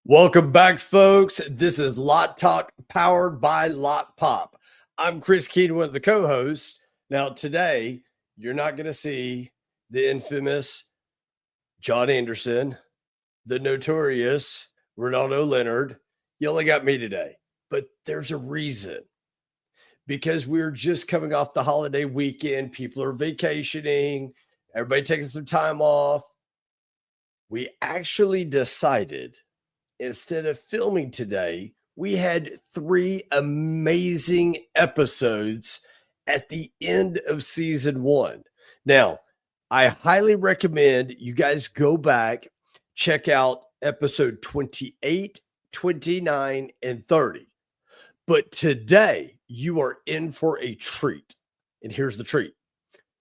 Welcome back, folks. This is LotTalk powered by Lotpop. I'm Chris Keene, one of the co-hosts. Now, today, you're not going to see the infamous John Anderson, the notorious Ronaldo Leonard. You only got me today, but there's a reason. Because we're just coming off the holiday weekend. People are vacationing. Everybody taking some time off. We actually decided, instead of filming today, we had 3 amazing episodes at the end of season 1. Now, I highly recommend you guys go back, check out episode 28, 29, and 30. But today, you are in for a treat. And here's the treat.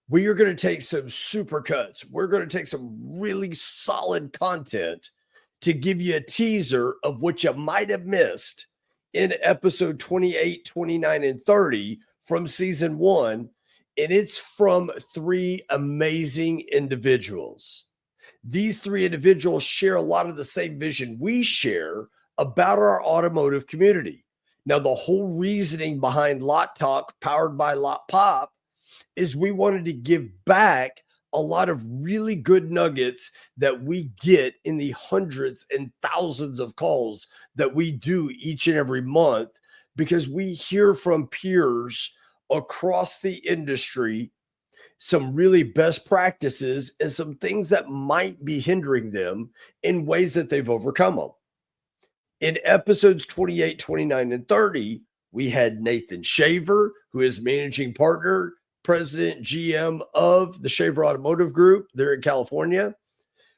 We are going to take some supercuts. We're going to take some really solid content to give you a teaser of what you might have missed in episode 28, 29, and 30 from season 1. And it's from 3 amazing individuals. These 3 individuals share a lot of the same vision we share about our automotive community. Now, the whole reasoning behind LotTalk powered by Lotpop is we wanted to give back a lot of really good nuggets that we get in the hundreds and thousands of calls that we do each and every month, because we hear from peers across the industry some really best practices and some things that might be hindering them in ways that they've overcome them. In episodes 28, 29, and 30, we had Nathan Shaver, who is managing partner, president, GM of the Shaver Automotive Group there in California.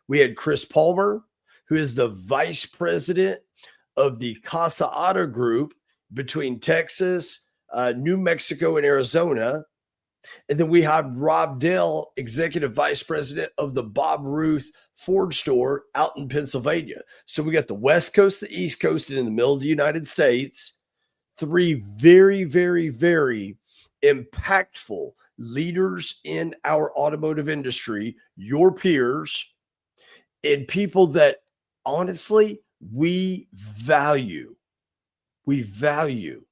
We had Chris Palmer, who is the vice president of the Casa Auto Group between Texas, New Mexico, and Arizona. And then we have Rob Dell, executive vice president of the Bob Ruth Ford store out in Pennsylvania. So we got the West Coast, the East Coast, and in the middle of the United States, 3 very, very, very impactful leaders in our automotive industry, your peers, and people that honestly we value. We value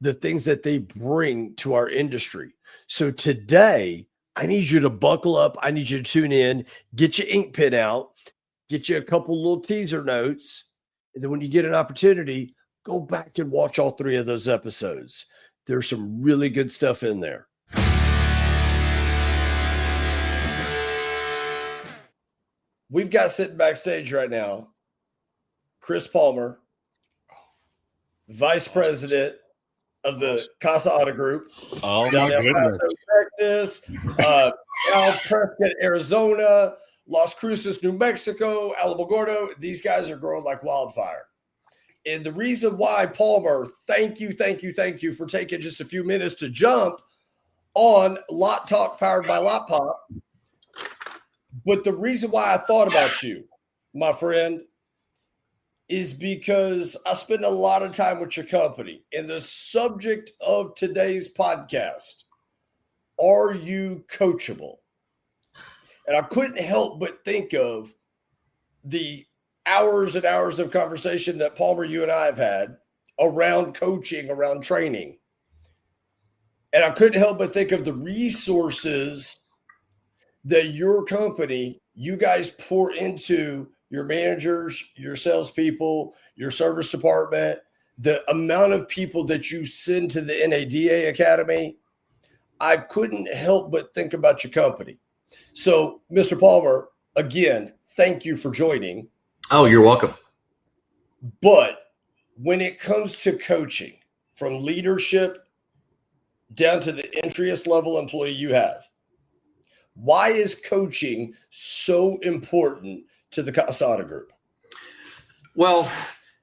the things that they bring to our industry. So today, I need you to buckle up. I need you to tune in, get your ink pen out, get you a couple little teaser notes. And then when you get an opportunity, go back and watch all 3 of those episodes. There's some really good stuff in there. We've got sitting backstage right now, Chris Palmer, vice president of the Casa Auto Group. Oh, down my in El goodness. Paso, Texas, Al Prescott, Arizona, Las Cruces, New Mexico, Alamogordo. These guys are growing like wildfire. And the reason why, Palmer, thank you for taking just a few minutes to jump on LotTalk powered by Lotpop. But the reason why I thought about you, my friend, is because I spend a lot of time with your company. And the subject of today's podcast, are you coachable? And I couldn't help but think of the hours and hours of conversation that Palmer, you and I have had around coaching, around training. And I couldn't help but think of the resources that your company, you guys pour into your managers, your salespeople, your service department, the amount of people that you send to the NADA Academy. I couldn't help but think about your company. So, Mr. Palmer, again, thank you for joining. Oh, you're welcome. But when it comes to coaching, from leadership down to the entryest level employee you have, why is coaching so important to the Casa Auto Group? Well,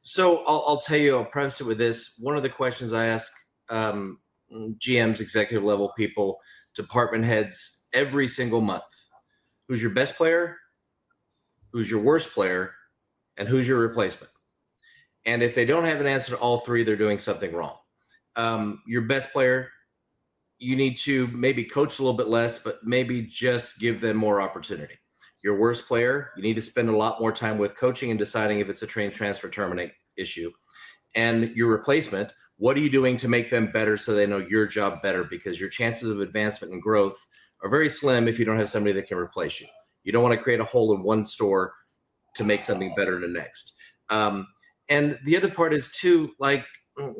so I'll tell you, I'll preface it with this. One of the questions I ask GMs, executive level people, department heads every single month: who's your best player, who's your worst player, and who's your replacement? And if they don't have an answer to all 3, they're doing something wrong. Your best player, you need to maybe coach a little bit less, but maybe just give them more opportunity. Your worst player, you need to spend a lot more time with coaching and deciding if it's a train transfer terminate issue. And your replacement, what are you doing to make them better so they know your job better? Because your chances of advancement and growth are very slim if you don't have somebody that can replace you. You don't want to create a hole in one store to make something better in the next. And the other part is too, like,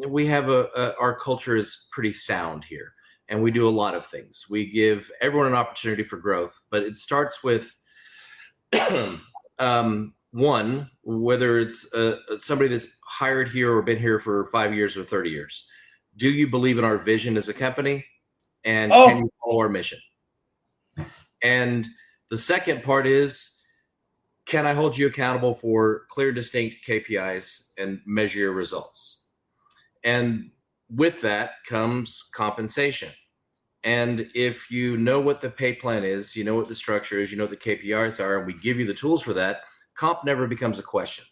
we have our culture is pretty sound here, and we do a lot of things. We give everyone an opportunity for growth, but it starts with one, whether it's somebody that's hired here or been here for 5 years or 30 years. Do you believe in our vision as a company? And can you follow our mission? And the second part is, can I hold you accountable for clear, distinct KPIs and measure your results? And with that comes compensation. And if you know what the pay plan is, you know what the structure is, you know what the KPIs are, and we give you the tools for that, comp never becomes a question.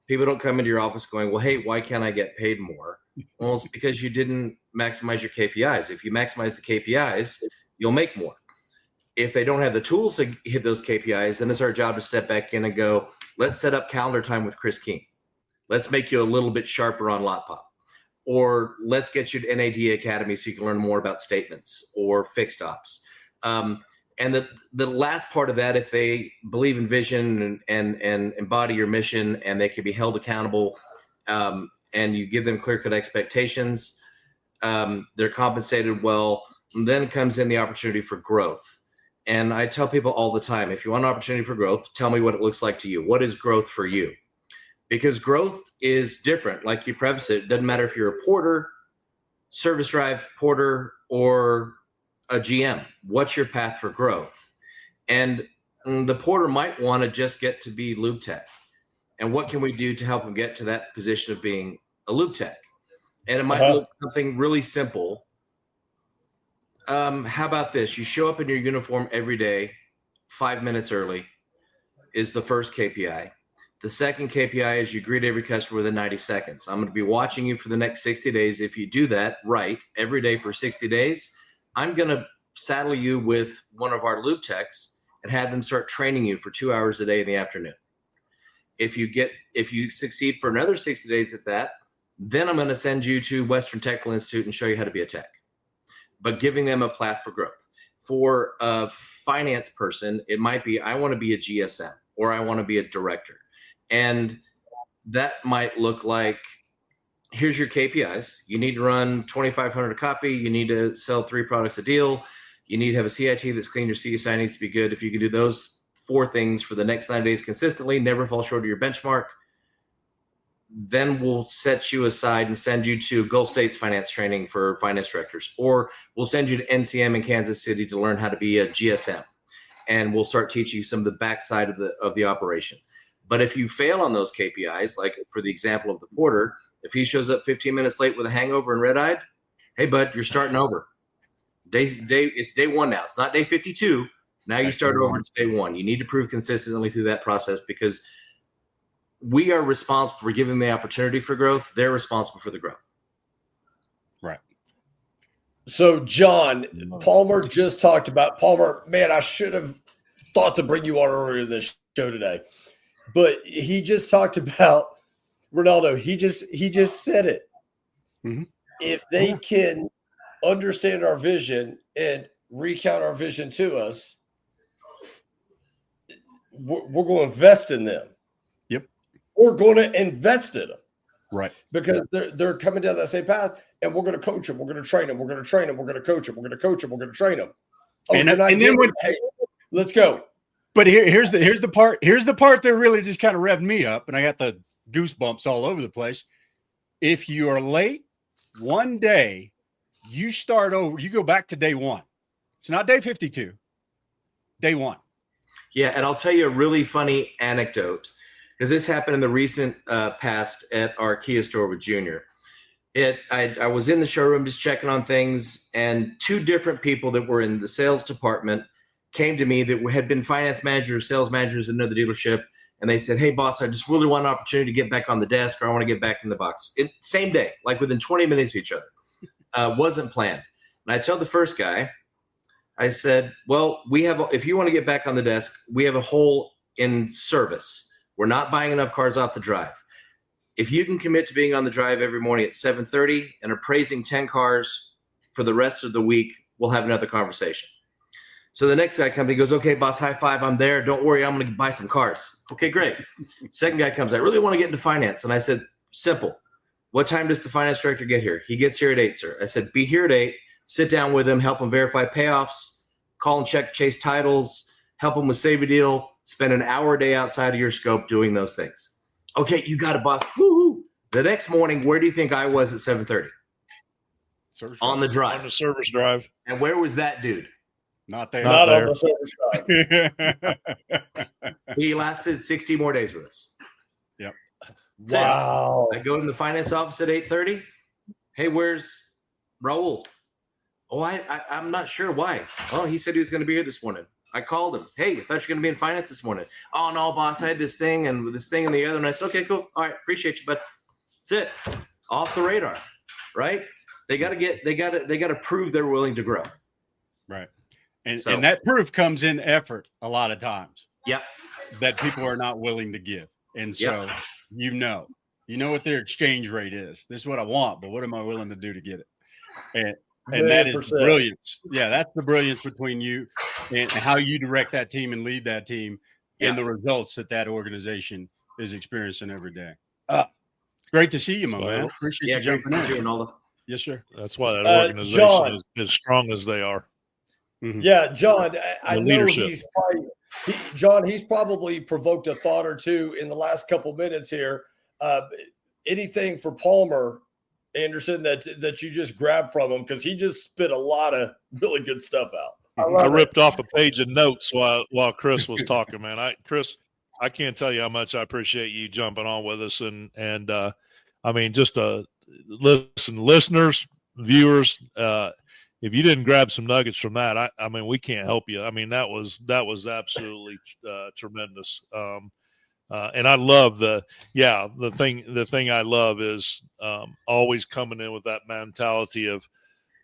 People don't come into your office going, well, hey, why can't I get paid more? Well, it's because you didn't maximize your KPIs. If you maximize the KPIs, you'll make more. If they don't have the tools to hit those KPIs, then it's our job to step back in and go, let's set up calendar time with Chris King. Let's make you a little bit sharper on Lotpop. Or let's get you to NAD Academy so you can learn more about statements or fixed ops. And the last part of that, if they believe in vision and embody your mission, and they can be held accountable, and you give them clear-cut expectations, they're compensated well, and then comes in the opportunity for growth. And I tell people all the time, if you want an opportunity for growth, tell me what it looks like to you. What is growth for you? Because growth is different. Like you preface it, it doesn't matter if you're a porter, service drive porter, or a GM. What's your path for growth? And the porter might want to just get to be lube tech. And what can we do to help them get to that position of being a lube tech? And it might look something really simple. How about this? You show up in your uniform every day, 5 minutes early is the first KPI. The second KPI is you greet every customer within 90 seconds. I'm going to be watching you for the next 60 days. If you do that right every day for 60 days, I'm going to saddle you with one of our lube techs and have them start training you for 2 hours a day in the afternoon. If you succeed for another 60 days at that, then I'm going to send you to Western Technical Institute and show you how to be a tech. But giving them a path for growth. For a finance person, it might be, I want to be a GSM or I want to be a director. And that might look like, here's your KPIs. You need to run 2,500 a copy. You need to sell 3 products a deal. You need to have a CIT that's clean. Your CSI needs to be good. If you can do those 4 things for the next 90 days consistently, never fall short of your benchmark, then we'll set you aside and send you to Gulf State's finance training for finance directors, or we'll send you to NCM in Kansas City to learn how to be a GSM, and we'll start teaching you some of the backside of the operation. But if you fail on those KPIs, like for the example of the porter, if he shows up 15 minutes late with a hangover and red-eyed, hey, bud, you're starting over. It's day 1 now. It's not day 52. Now you start over. It's day 1. You need to prove consistently through that process, because we are responsible for giving them the opportunity for growth. They're responsible for the growth. Right. So, John, Palmer just talked about Palmer. Man, I should have thought to bring you on earlier this show today, but he just talked about Ronaldo. He just said it. Mm-hmm. If they can understand our vision and recount our vision to us, we're going to invest in them. We're going to invest in them. Right. Because they're coming down that same path, and we're going to coach them. We're going to train them. We're going to train them. We're going to coach them. We're going to coach them. We're going to train them. Oh, and then hey, let's go. But here's the part that really just kind of revved me up, and I got the goosebumps all over the place. If you are late one day, you start over. You go back to day 1. It's not day 52. Day 1. Yeah, and I'll tell you a really funny anecdote, because this happened in the recent past at our Kia store with Junior. I was in the showroom just checking on things, and 2 different people that were in the sales department came to me that had been finance managers, sales managers in another dealership, and they said, hey, boss, I just really want an opportunity to get back on the desk, or I want to get back in the box. Same day, like within 20 minutes of each other. Wasn't planned. And I tell the first guy, I said, well, if you want to get back on the desk, we have a hole in service. We're not buying enough cars off the drive. If you can commit to being on the drive every morning at 7:30 and appraising 10 cars for the rest of the week, we'll have another conversation. So the next guy comes, he goes, okay, boss, high five. I'm there. Don't worry. I'm going to buy some cars. Okay, great. Second guy comes, I really want to get into finance. And I said, simple. What time does the finance director get here? He gets here at 8, sir. I said, be here at 8. Sit down with him, help him verify payoffs, call and check, chase titles, help him with save a deal, spend an hour a day outside of your scope doing those things. Okay, you got it, boss. Woo-hoo. The next morning, where do you think I was at 7:30? On the drive. On the service drive. And where was that dude? Not there. Not there. on the service drive. He lasted 60 more days with us. Yep. Wow. I go to the finance office at 8:30. Hey, where's Raul? Oh, I'm not sure why. Oh, he said he was going to be here this morning. I called him. Hey, I thought you were going to be in finance this morning. Oh, no, boss, I had this thing and this thing and the other. And I said, okay, cool. All right, appreciate you, but that's it. Off the radar, right? They got to prove they're willing to grow. Right. And that proof comes in effort a lot of times. Yep. That people are not willing to give. And so you know what their exchange rate is. This is what I want, but what am I willing to do to get it? And that is brilliance. Yeah, that's the brilliance between you and how you direct that team and lead that team and the results that organization is experiencing every day. Great to see you, my man. Appreciate you jumping in. Yes, sir. That's why that organization is as strong as they are. Mm-hmm. Yeah, John, I know leadership. he's probably provoked a thought or two in the last couple minutes here. Anything for Palmer Anderson that you just grabbed from him, because he just spit a lot of really good stuff out. I ripped off a page of notes while Chris was talking, man. Chris, I can't tell you how much I appreciate you jumping on with us, and I mean, just listeners, viewers, if you didn't grab some nuggets from that, I mean, we can't help you. I mean, that was absolutely tremendous. And I love the thing I love is always coming in with that mentality of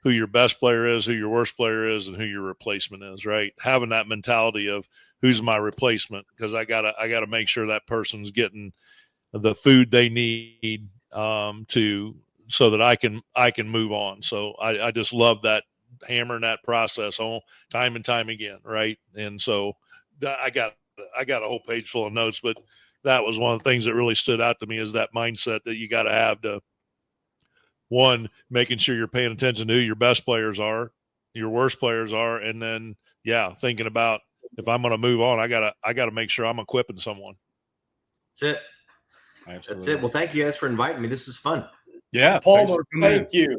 who your best player is, who your worst player is, and who your replacement is, right? Having that mentality of who's my replacement, because I gotta make sure that person's getting the food they need so that I can move on. So I just love that, hammering that process on time and time again, right? And so I got a whole page full of notes, but that was one of the things that really stood out to me, is that mindset that you got to have to, one, making sure you're paying attention to who your best players are, your worst players are, and then thinking about, if I'm going to move on, I gotta make sure I'm equipping someone. That's it. Absolutely. That's it. Well, thank you guys for inviting me. This was fun. Yeah, Palmer, thank you.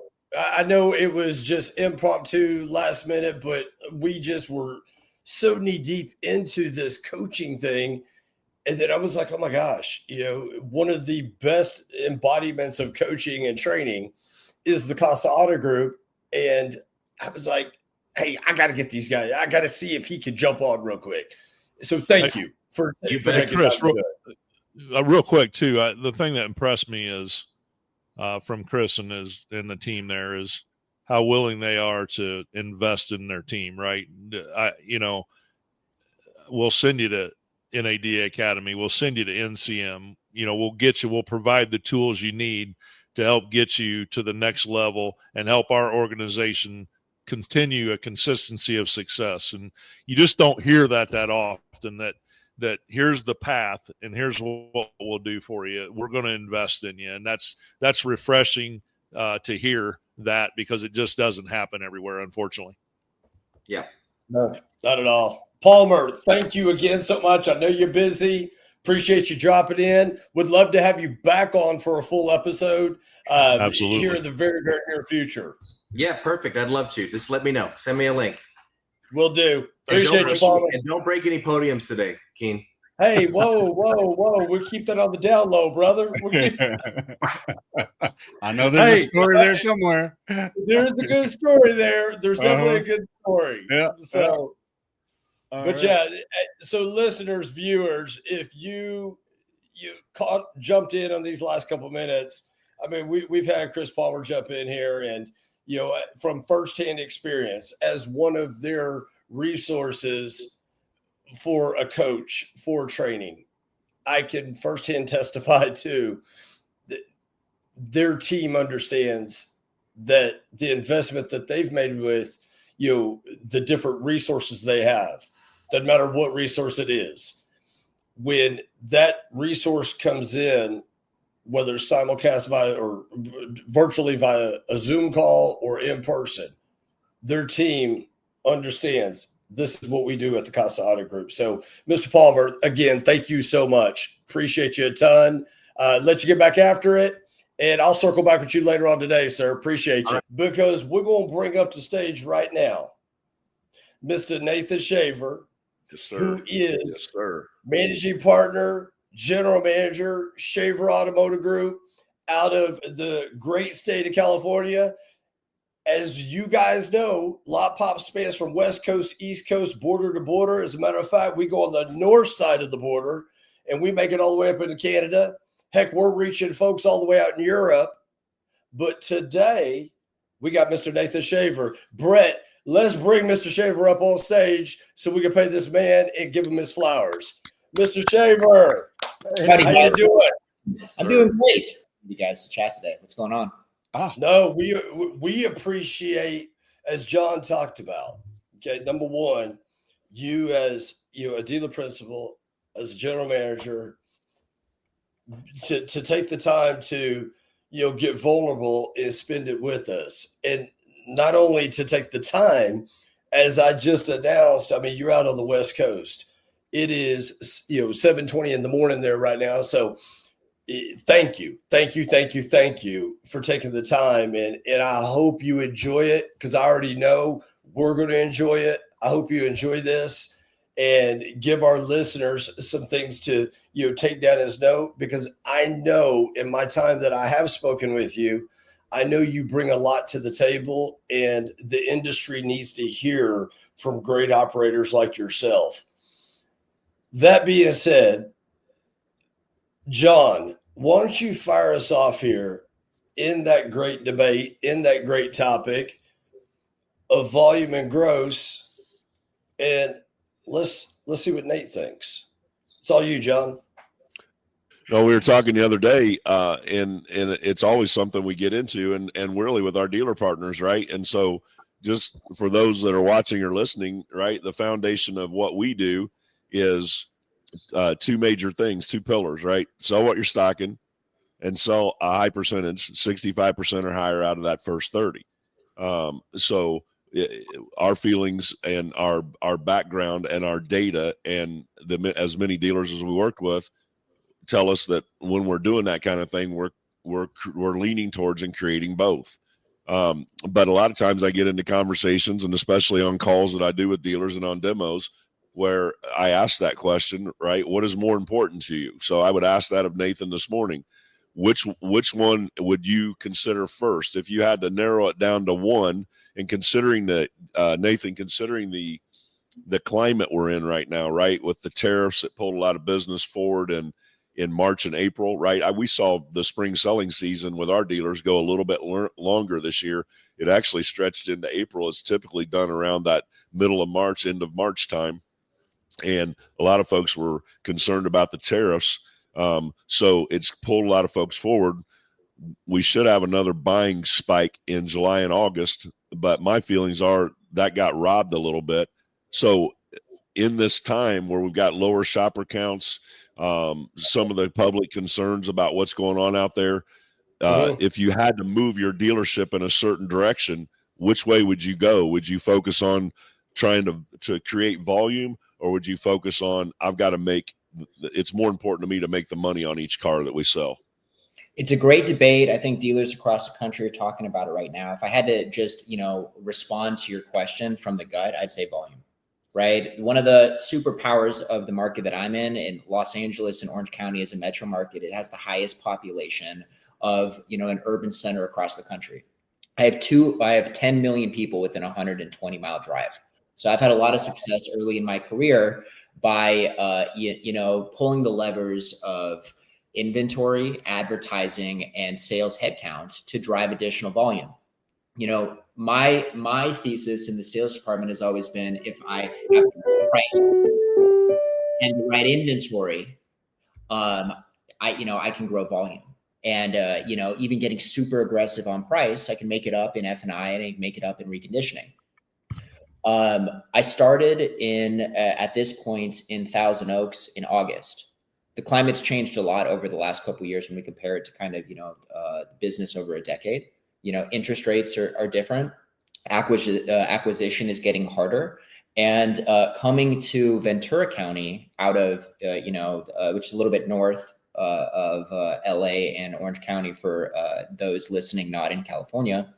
I know it was just impromptu, last minute, but we just were so knee deep into this coaching thing. And then I was like, oh my gosh, one of the best embodiments of coaching and training is the Casa Auto Group. And I was like, hey, I got to get these guys. I got to see if he could jump on real quick. So thank you for taking Chris, time to do it. real quick too. The thing that impressed me is from Chris and the team there is how willing they are to invest in their team. Right. We'll send you to NAD Academy. We'll send you to NCM. We'll provide the tools you need to help get you to the next level and help our organization continue a consistency of success. And you just don't hear that often, that here's the path and here's what we'll do for you. We're going to invest in you. And that's refreshing to hear that, because it just doesn't happen everywhere, unfortunately. Yeah. No, not at all. Palmer, thank you again so much. I know you're busy. Appreciate you dropping in. Would love to have you back on for a full episode Absolutely. Here in the very, very near future. Yeah, perfect. I'd love to. Just let me know. Send me a link. Will do. Appreciate you, Palmer. And don't break any podiums today, Keen. Hey, whoa. We'll keep that on the down low, brother. I know there's a story there somewhere. There's a good story there. There's definitely a good story. Yeah. So, But so listeners, viewers, if you jumped in on these last couple of minutes, I mean, we've had Chris Palmer jump in here, and from firsthand experience as one of their resources for a coach for training. I can firsthand testify to that their team understands that the investment that they've made with, the different resources they have, doesn't matter what resource it is, when that resource comes in, whether it's simulcast via or virtually via a Zoom call or in person, their team understands this is what we do at the Casa Auto Group. So, Mr. Palmer, again, thank you so much. Appreciate you a ton. Let you get back after it, and I'll circle back with you later on today, sir. Appreciate you. Because we're going to bring up to stage right now Mr. Nathan Shaver, Yes, sir. who is Yes, sir. managing partner, general manager, Shaver Automotive Group out of the great state of California. As you guys know, Lotpop spans from West Coast, East Coast, border to border. As a matter of fact, we go on the north side of the border and we make it all the way up into Canada. Heck, we're reaching folks all the way out in Europe. But today, we got Mr. Nathan Shaver. Brett, let's bring Mr. Shaver up on stage so we can pay this man and give him his flowers. Mr. Shaver, Howdy, how you guys. doing? I'm doing great. You guys chat today. What's going on? No, we appreciate, as John talked about. Okay, number one, you as a dealer principal, as a general manager, to take the time to get vulnerable and spend it with us, and not only to take the time, as I just announced. I mean, you're out on the West Coast. It is 7:20 in the morning there right now, so. Thank you for taking the time, and I hope you enjoy it, because I already know we're going to enjoy it. I hope you enjoy this and give our listeners some things to take down as note, because I know in my time that I have spoken with you, I know you bring a lot to the table, and the industry needs to hear from great operators like yourself. That being said, John, why don't you fire us off here in that great debate, in that great topic of volume and gross, and let's see what Nate thinks. It's all you, John. No, we were talking the other day, and it's always something we get into, and really with our dealer partners, right? And so, just for those that are watching or listening, right, the foundation of what we do is two major things, two pillars, right? Sell what you're stocking and sell a high percentage, 65% or higher out of that first 30. So our feelings and our background and our data and as many dealers as we worked with tell us that when we're doing that kind of thing, we're leaning towards and creating both. But a lot of times I get into conversations, and especially on calls that I do with dealers and on demos, where I ask that question, right? What is more important to you? So I would ask that of Nathan this morning. Which one would you consider first if you had to narrow it down to one? And considering that, Nathan, considering the climate we're in right now, right, with the tariffs that pulled a lot of business forward in March and April, right? We saw the spring selling season with our dealers go a little bit longer this year. It actually stretched into April. It's typically done around that middle of March, end of March time. And a lot of folks were concerned about the tariffs. So it's pulled a lot of folks forward. We should have another buying spike in July and August, but my feelings are that got robbed a little bit. So in this time where we've got lower shopper counts, some of the public concerns about what's going on out there, if you had to move your dealership in a certain direction, which way would you go? Would you focus on trying to create volume, or would you focus on, it's more important to me to make the money on each car that we sell? It's a great debate. I think dealers across the country are talking about it right now. If I had to just, respond to your question from the gut, I'd say volume, right? One of the superpowers of the market that I'm in Los Angeles and Orange County as a metro market, it has the highest population of, an urban center across the country. I have 10 million people within a 120-mile drive. So I've had a lot of success early in my career by, pulling the levers of inventory, advertising, and sales headcounts to drive additional volume. my thesis in the sales department has always been, if I have the price and the right inventory, I can grow volume. And even getting super aggressive on price, I can make it up in F&I and I can make it up in reconditioning. I started at this point in Thousand Oaks in August. The climate's changed a lot over the last couple of years when we compare it to kind of business over a decade. Interest rates are different. Acquisition is getting harder. And coming to Ventura County out of, which is a little bit north of LA and Orange County for those listening not in California,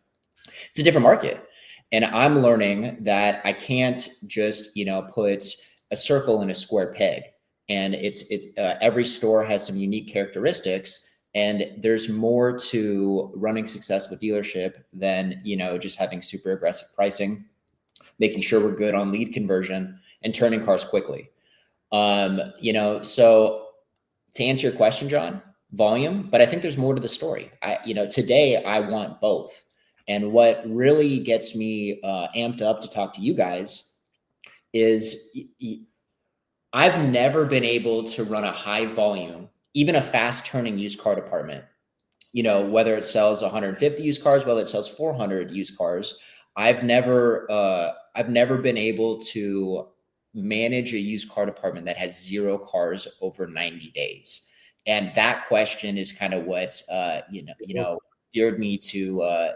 it's a different market. And I'm learning that I can't just, put a circle in a square peg. And it's every store has some unique characteristics. And there's more to running successful dealership than, just having super aggressive pricing, making sure we're good on lead conversion and turning cars quickly. So to answer your question, John, volume, but I think there's more to the story. Today I want both. And what really gets me amped up to talk to you guys is I've never been able to run a high volume, even a fast turning used car department, whether it sells 150 used cars, whether it sells 400 used cars. I've never been able to manage a used car department that has 0 cars over 90 days. And that question is kind of what, steered me to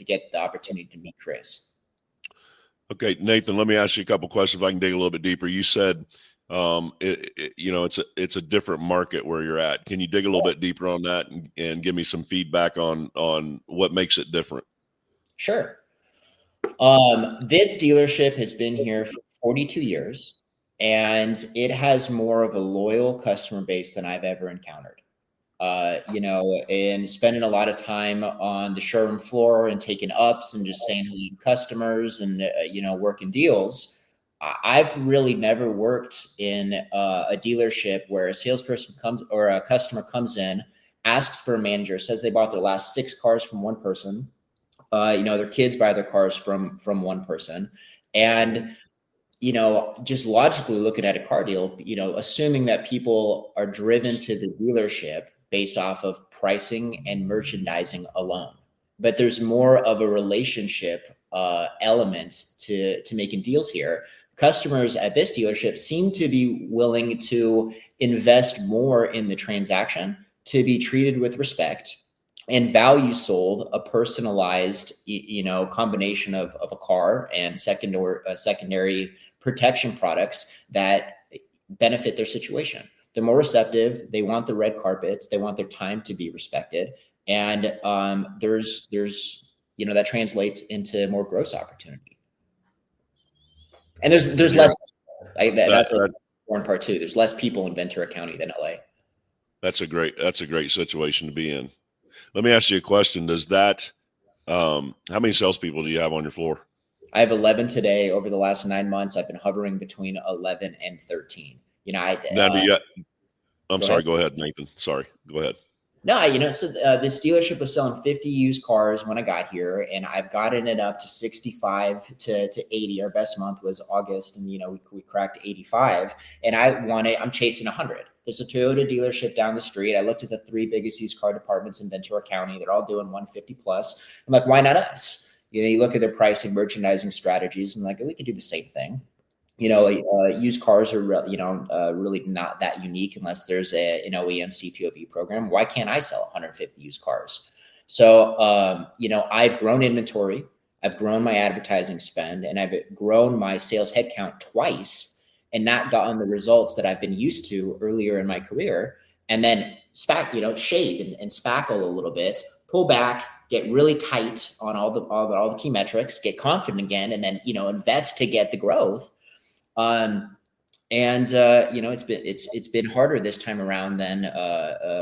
get the opportunity to meet Chris. Okay, Nathan, let me ask you a couple questions if I can dig a little bit deeper. You said, it's a different market where you're at. Can you dig a little bit deeper on that and give me some feedback on what makes it different? Sure. This dealership has been here for 42 years, and it has more of a loyal customer base than I've ever encountered. And spending a lot of time on the showroom floor and taking ups and just saying hello to customers and, working deals. I've really never worked in a dealership where a salesperson comes or a customer comes in, asks for a manager, says they bought their last 6 cars from one person. Their kids buy their cars from one person. And, just logically looking at a car deal, assuming that people are driven to the dealership based off of pricing and merchandising alone. But there's more of a relationship element to making deals here. Customers at this dealership seem to be willing to invest more in the transaction, to be treated with respect, and value sold a personalized, combination of a car and secondary protection products that benefit their situation. They're more receptive. They want the red carpet. They want their time to be respected. And there's that translates into more gross opportunity. And there's less. That's an important part too. There's less people in Ventura County than LA. That's a great situation to be in. Let me ask you a question. Does that, how many salespeople do you have on your floor? I have 11 today. Over the last 9 months, I've been hovering between 11 and 13. I'm sorry. Go ahead, Nathan. Sorry. Go ahead. No, so this dealership was selling 50 used cars when I got here, and I've gotten it up to 65 to 80. Our best month was August, and we cracked 85. And I'm chasing 100. There's a Toyota dealership down the street. I looked at the 3 biggest used car departments in Ventura County. They're all doing 150 plus. I'm like, why not us? You look at their pricing, merchandising strategies, and like, we could do the same thing. Used cars are really not that unique unless there's an OEM CPOV program. Why can't I sell 150 used cars? So, I've grown inventory, I've grown my advertising spend, and I've grown my sales headcount twice, and not gotten the results that I've been used to earlier in my career. And then shade and spackle a little bit, pull back, get really tight on all the key metrics, get confident again, and then invest to get the growth. It's been harder this time around than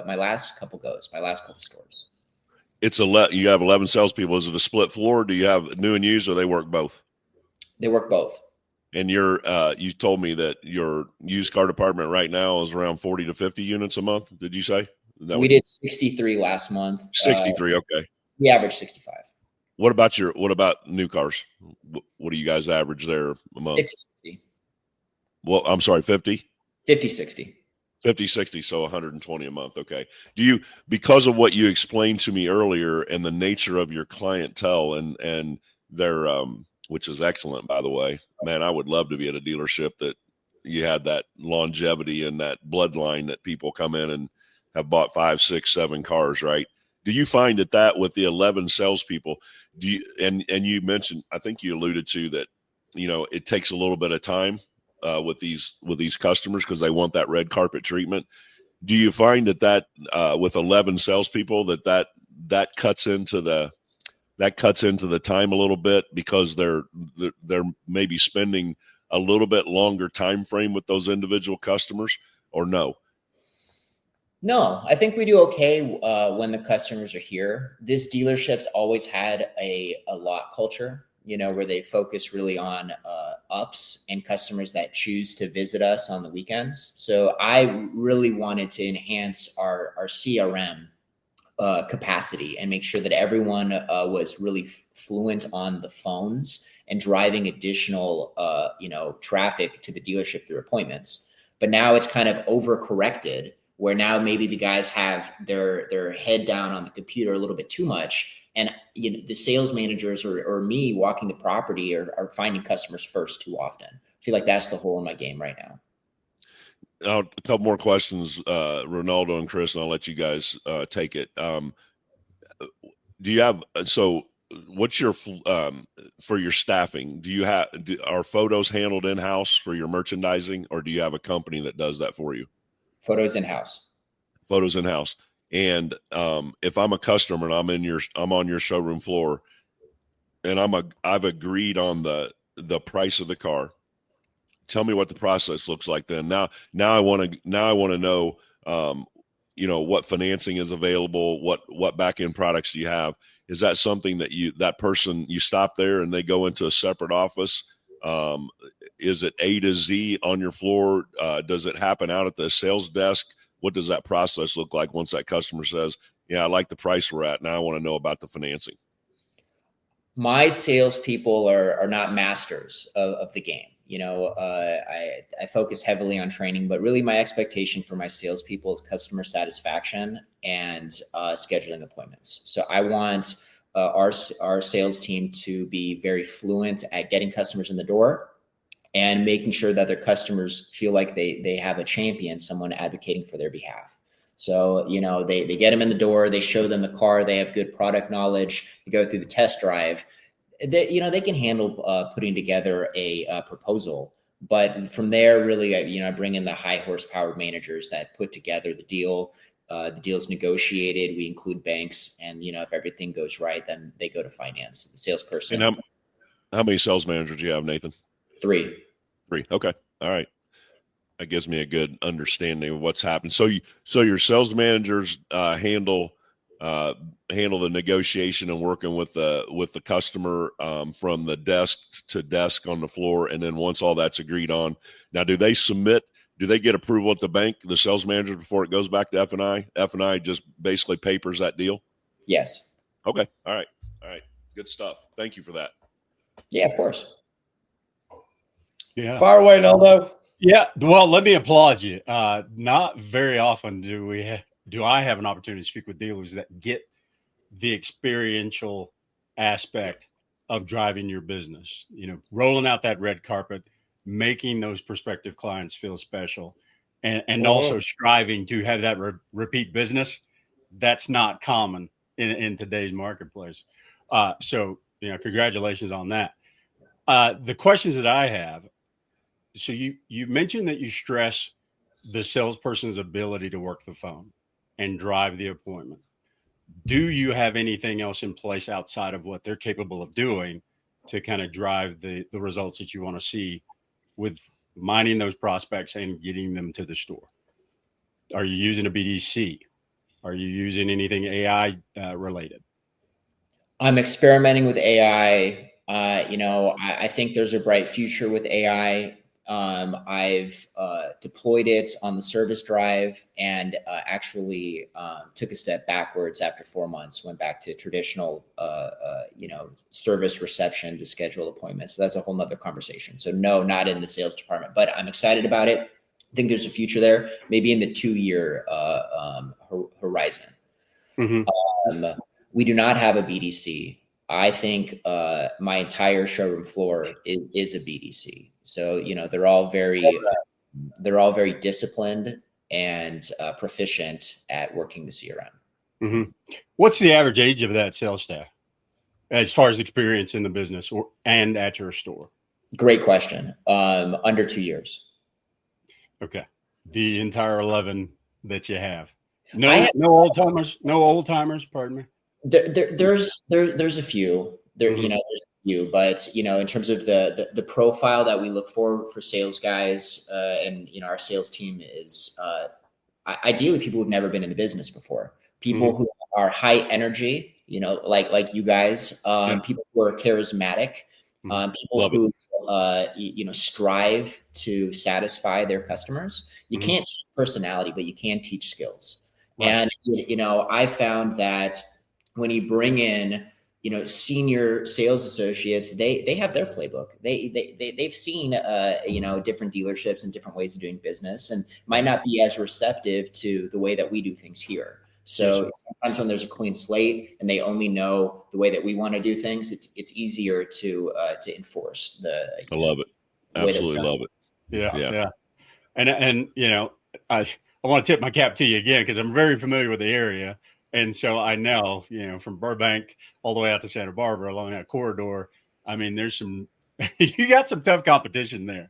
my last couple stores. You have 11 salespeople. Is it a split floor? Do you have new and used, or they work both? They work both. And you told me that your used car department right now is around 40 to 50 units a month. Did you say? We did 63 last month. 63. Okay. We averaged 65. What about new cars? What do you guys average there a month? 50, 60. Well, I'm sorry, 50? 50, 60. 50, 60, so 120 a month. Okay. Do you, because of what you explained to me earlier and the nature of your clientele and their, which is excellent, by the way, man, I would love to be at a dealership that you had that longevity and that bloodline that people come in and have bought 5, 6, 7 cars, right? Do you find that with the 11 salespeople, and you mentioned, I think you alluded to that, it takes a little bit of time with these customers because they want that red carpet treatment. Do you find that with 11 salespeople that cuts into the time a little bit because they're maybe spending a little bit longer time frame with those individual customers, or no? No, I think we do okay when the customers are here. This dealership's always had a lot culture, where they focus really on ups and customers that choose to visit us on the weekends. So I really wanted to enhance our CRM capacity and make sure that everyone was really fluent on the phones and driving additional, traffic to the dealership through appointments. But now it's kind of overcorrected, where now maybe the guys have their head down on the computer a little bit too much. And the sales managers or me walking the property are finding customers first too often. I feel like that's the hole in my game right now. A couple more questions, Ronaldo and Chris, and I'll let you guys take it. Do you have, so what's your, for your staffing, are photos handled in-house for your merchandising, or do you have a company that does that for you? Photos in-house. Photos in-house. And if I'm a customer and I'm on your showroom floor and I've agreed on the price of the car, tell me what the process looks like then. Now I want to know, what financing is available, what back-end products do you have? Is that something that you stop there and they go into a separate office? Is it A to Z on your floor? Does it happen out at the sales desk? What does that process look like once that customer says, yeah, I like the price we're at, now I want to know about the financing? My salespeople are not masters of the game. I focus heavily on training, but really my expectation for my salespeople is customer satisfaction and scheduling appointments. So I want our sales team to be very fluent at getting customers in the door and making sure that their customers feel like they have a champion, someone advocating for their behalf. So, they get them in the door, they show them the car, they have good product knowledge, they go through the test drive. They can handle putting together a proposal. But from there, really, I bring in the high horsepower managers that put together the deal. The deal's negotiated. We include banks, and if everything goes right, then they go to finance. The salesperson. And how many sales managers do you have, Nathan? 3. Okay. All right. That gives me a good understanding of what's happened. So your sales managers handle the negotiation and working with the customer from the desk to desk on the floor, and then once all that's agreed on, now do they get approval at the bank, the sales manager, before it goes back to F&I? F&I just basically papers that deal? Yes. Okay. All right. Good stuff. Thank you for that. Yeah, of course. Yeah. Fire away, Naldo. Yeah. Well, let me applaud you. Not very often do I have an opportunity to speak with dealers that get the experiential aspect of driving your business, rolling out that red carpet, making those prospective clients feel special, and also striving to have that repeat business. That's not common in today's marketplace. So, congratulations on that. The questions that I have, so you mentioned that you stress the salesperson's ability to work the phone and drive the appointment. Do you have anything else in place outside of what they're capable of doing to kind of drive the results that you want to see with mining those prospects and getting them to the store? Are you using a BDC? Are you using anything AI related? I'm experimenting with AI. I think there's a bright future with AI. I've deployed it on the service drive and actually took a step backwards after 4 months, went back to traditional, service reception to schedule appointments. But that's a whole nother conversation. So no, not in the sales department, but I'm excited about it. I think there's a future there, maybe in the 2-year horizon. Mm-hmm. We do not have a BDC. I think my entire showroom floor is a BDC. So, they're all very disciplined and proficient at working the CRM. Mm-hmm. What's the average age of that sales staff as far as experience in the business and at your store? Great question. Under 2 years. Okay. The entire 11 that you have. No old timers, pardon me. There's a few there, Mm-hmm. there's a few, but in terms of the profile that we look for sales guys, and our sales team is ideally people who've never been in the business before, people who are high energy, like you guys, people who are charismatic, people Love who strive to satisfy their customers. You can't teach personality, but you can teach skills. Right. And I found that when you bring in senior sales associates, they have their playbook. They've seen different dealerships and different ways of doing business, and might not be as receptive to the way that we do things here. So sometimes when there's a clean slate and they only know the way that we want to do things, it's easier to enforce I love it. Absolutely love it. Yeah. And I want to tip my cap to you again, because I'm very familiar with the area. And so I know, from Burbank all the way out to Santa Barbara along that corridor, I mean, there's you got some tough competition there,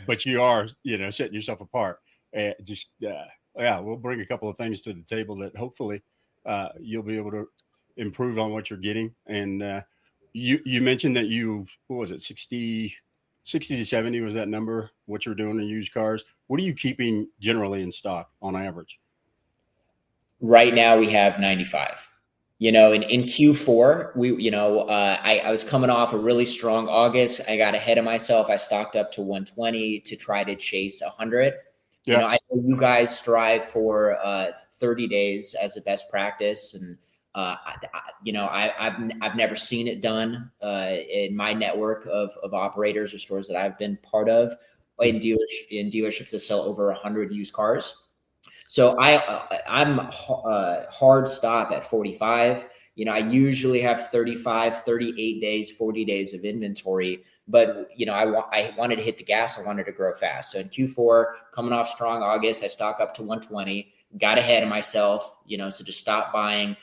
but you are, setting yourself apart. We'll bring a couple of things to the table that hopefully you'll be able to improve on what you're getting. And you mentioned that what was it, 60 to 70 was that number, what you're doing in used cars. What are you keeping generally in stock on average? Right now we have 95. In Q4, I was coming off a really strong August. I got ahead of myself. I stocked up to 120 to try to chase 100. Yeah. I know you guys strive for 30 days as a best practice, and I've never seen it done in my network of operators or stores that I've been part of in dealerships that sell over 100 used cars. So I'm hard stop at 45. I usually have 35, 38 days, 40 days of inventory, but I wanted to hit the gas. I wanted to grow fast. So in Q4, coming off strong August, I stock up to 120, got ahead of myself, so just stop buying,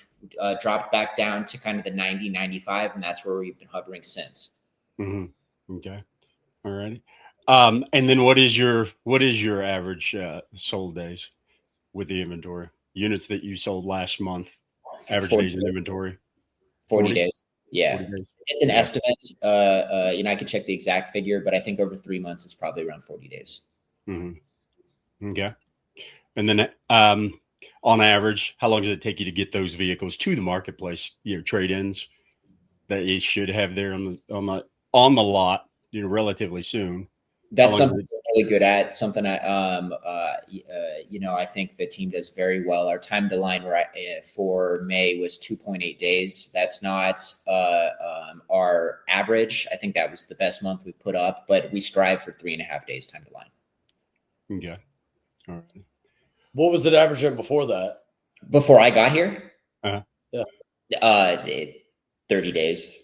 dropped back down to kind of the 90, 95. And that's where we've been hovering since. Mm-hmm. Okay. All righty. And then what is your average sold days with the inventory units that you sold last month? Average days in inventory? 40 days. Yeah. 40 days. It's an estimate. I can check the exact figure, but I think over 3 months, it's probably around 40 days. Mm-hmm. Okay. And then on average, how long does it take you to get those vehicles to the marketplace, trade-ins that you should have there on the lot, relatively soon? That's something we're really good at. Something I think the team does very well. Our time to line for May was 2.8 days. That's not our average. I think that was the best month we put up, but we strive for 3.5 days time to line. Okay. All right. What was it averaging before that? Before I got here? Yeah. 30 days.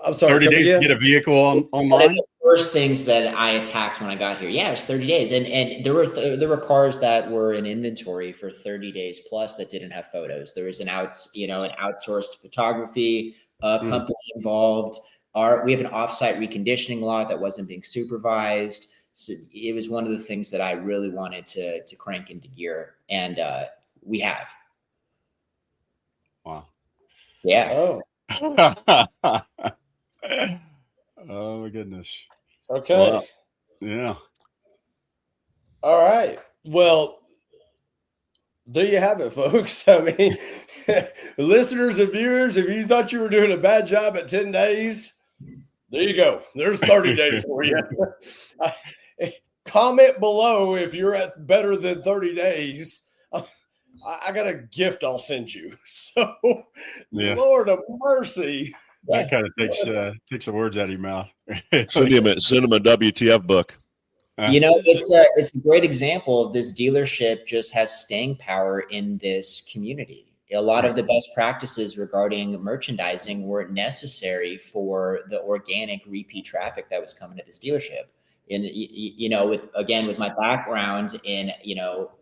I'm sorry. 30 days to get a vehicle online? One of the first things that I attacked when I got here. Yeah, it was 30 days. And there were cars that were in inventory for 30 days plus that didn't have photos. There was an outsourced photography company involved. We have an offsite reconditioning lot that wasn't being supervised. So it was one of the things that I really wanted to crank into gear. And we have. Wow. Yeah. Oh. Oh my goodness. Okay. Wow. Yeah. All right. Well, there you have it, folks. I mean, listeners and viewers, if you thought you were doing a bad job at 10 days, There you go. There's 30 days for you. Comment below if you're at better than 30 days. I got a gift I'll send you. So, Yeah. Lord of mercy. That kind of takes the words out of your mouth. Send him a WTF book. It's a great example of this dealership just has staying power in this community. A lot of the best practices regarding merchandising weren't necessary for the organic repeat traffic that was coming to this dealership. And with my background in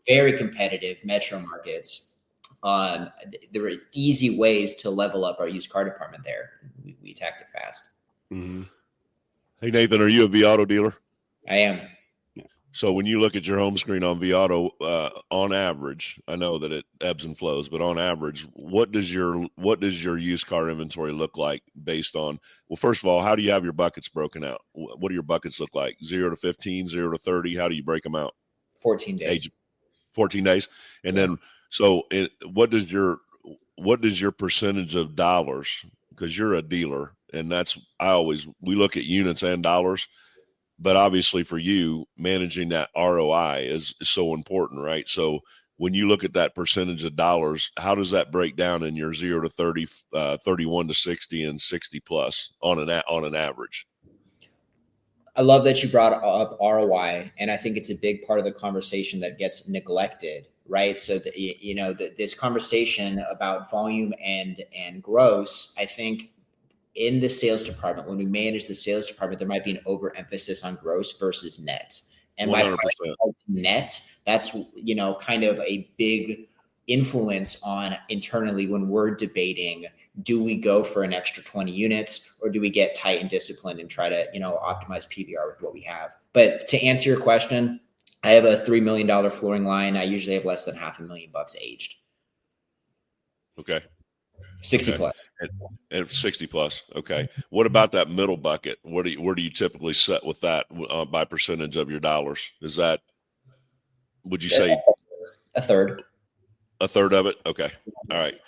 very competitive metro markets, there were easy ways to level up our used car department there. We attacked it fast. Mm-hmm. Hey Nathan, are you a Viato dealer? I am. So when you look at your home screen on Viato, on average, I know that it ebbs and flows, but on average, what does your used car inventory look like based on? Well, first of all, how do you have your buckets broken out? What do your buckets look like? 0 to 15, 0 to 30. How do you break them out? 14 days. 14 days, and then what does your percentage of dollars? Because you're a dealer, and we look at units and dollars. But obviously for you, managing that ROI is so important, right? So when you look at that percentage of dollars, how does that break down in your 0 to 30, 31 to 60, and 60 plus on an average? I love that you brought up ROI, and I think it's a big part of the conversation that gets neglected, right? So this conversation about volume and gross, I think, in the sales department, when we manage the sales department, there might be an overemphasis on gross versus net. And 100%. by net, that's, kind of a big influence on internally when we're debating, do we go for an extra 20 units or do we get tight and disciplined and try to, optimize PVR with what we have? But to answer your question, I have a $3 million flooring line. I usually have less than $500,000 aged. Okay. 60 okay. plus. And 60 plus. Okay. What about that middle bucket? Where do you typically set with that by percentage of your dollars? Is that, would you say a third? A third of it? Okay. All right.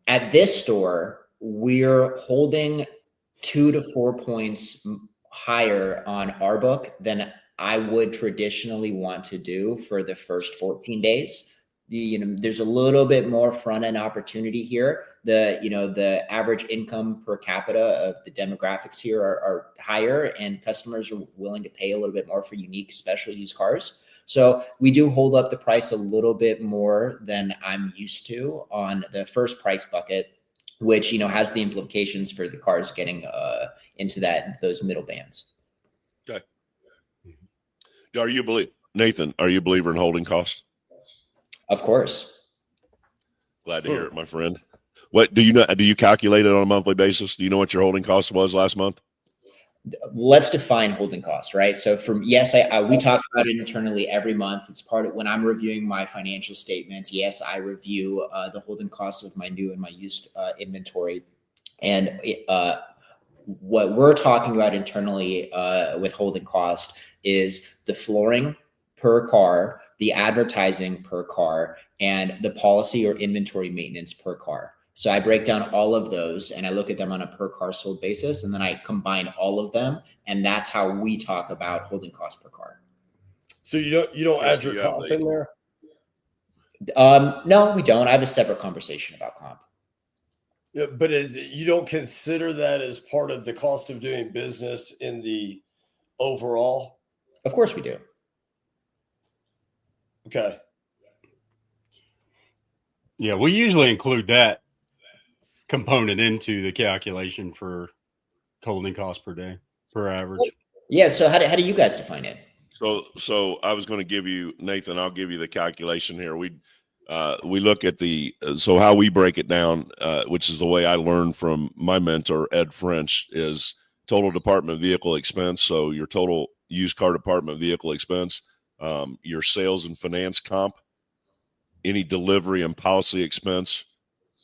At this store, we're holding 2 to 4 points higher on our book than I would traditionally want to do for the first 14 days. There's a little bit more front end opportunity here. The average income per capita of the demographics here are higher, and customers are willing to pay a little bit more for unique special used cars. So we do hold up the price a little bit more than I'm used to on the first price bucket, which, has the implications for the cars getting into those middle bands. Okay. Nathan, are you a believer in holding costs? Of course. Glad to hear it, my friend. What do you calculate it on a monthly basis? Do you know what your holding cost was last month? Let's define holding costs, right? So we talk about it internally every month. It's part of when I'm reviewing my financial statements. Yes, I review the holding costs of my new and my used inventory. And what we're talking about internally with holding cost is the flooring per car, the advertising per car, and the policy or inventory maintenance per car. So I break down all of those and I look at them on a per car sold basis, and then I combine all of them, and that's how we talk about holding cost per car. So you don't add your comp in there? No, we don't. I have a separate conversation about comp. Yeah, but you don't consider that as part of the cost of doing business in the overall? Of course we do. Okay. Yeah, we usually include that component into the calculation for holding cost per day, per average. Yeah. So how do you guys define it? So I was going to give you, Nathan, I'll give you the calculation here. We look at so how we break it down, which is the way I learned from my mentor, Ed French, is total department vehicle expense. So your total used car department vehicle expense, your sales and finance comp, any delivery and policy expense,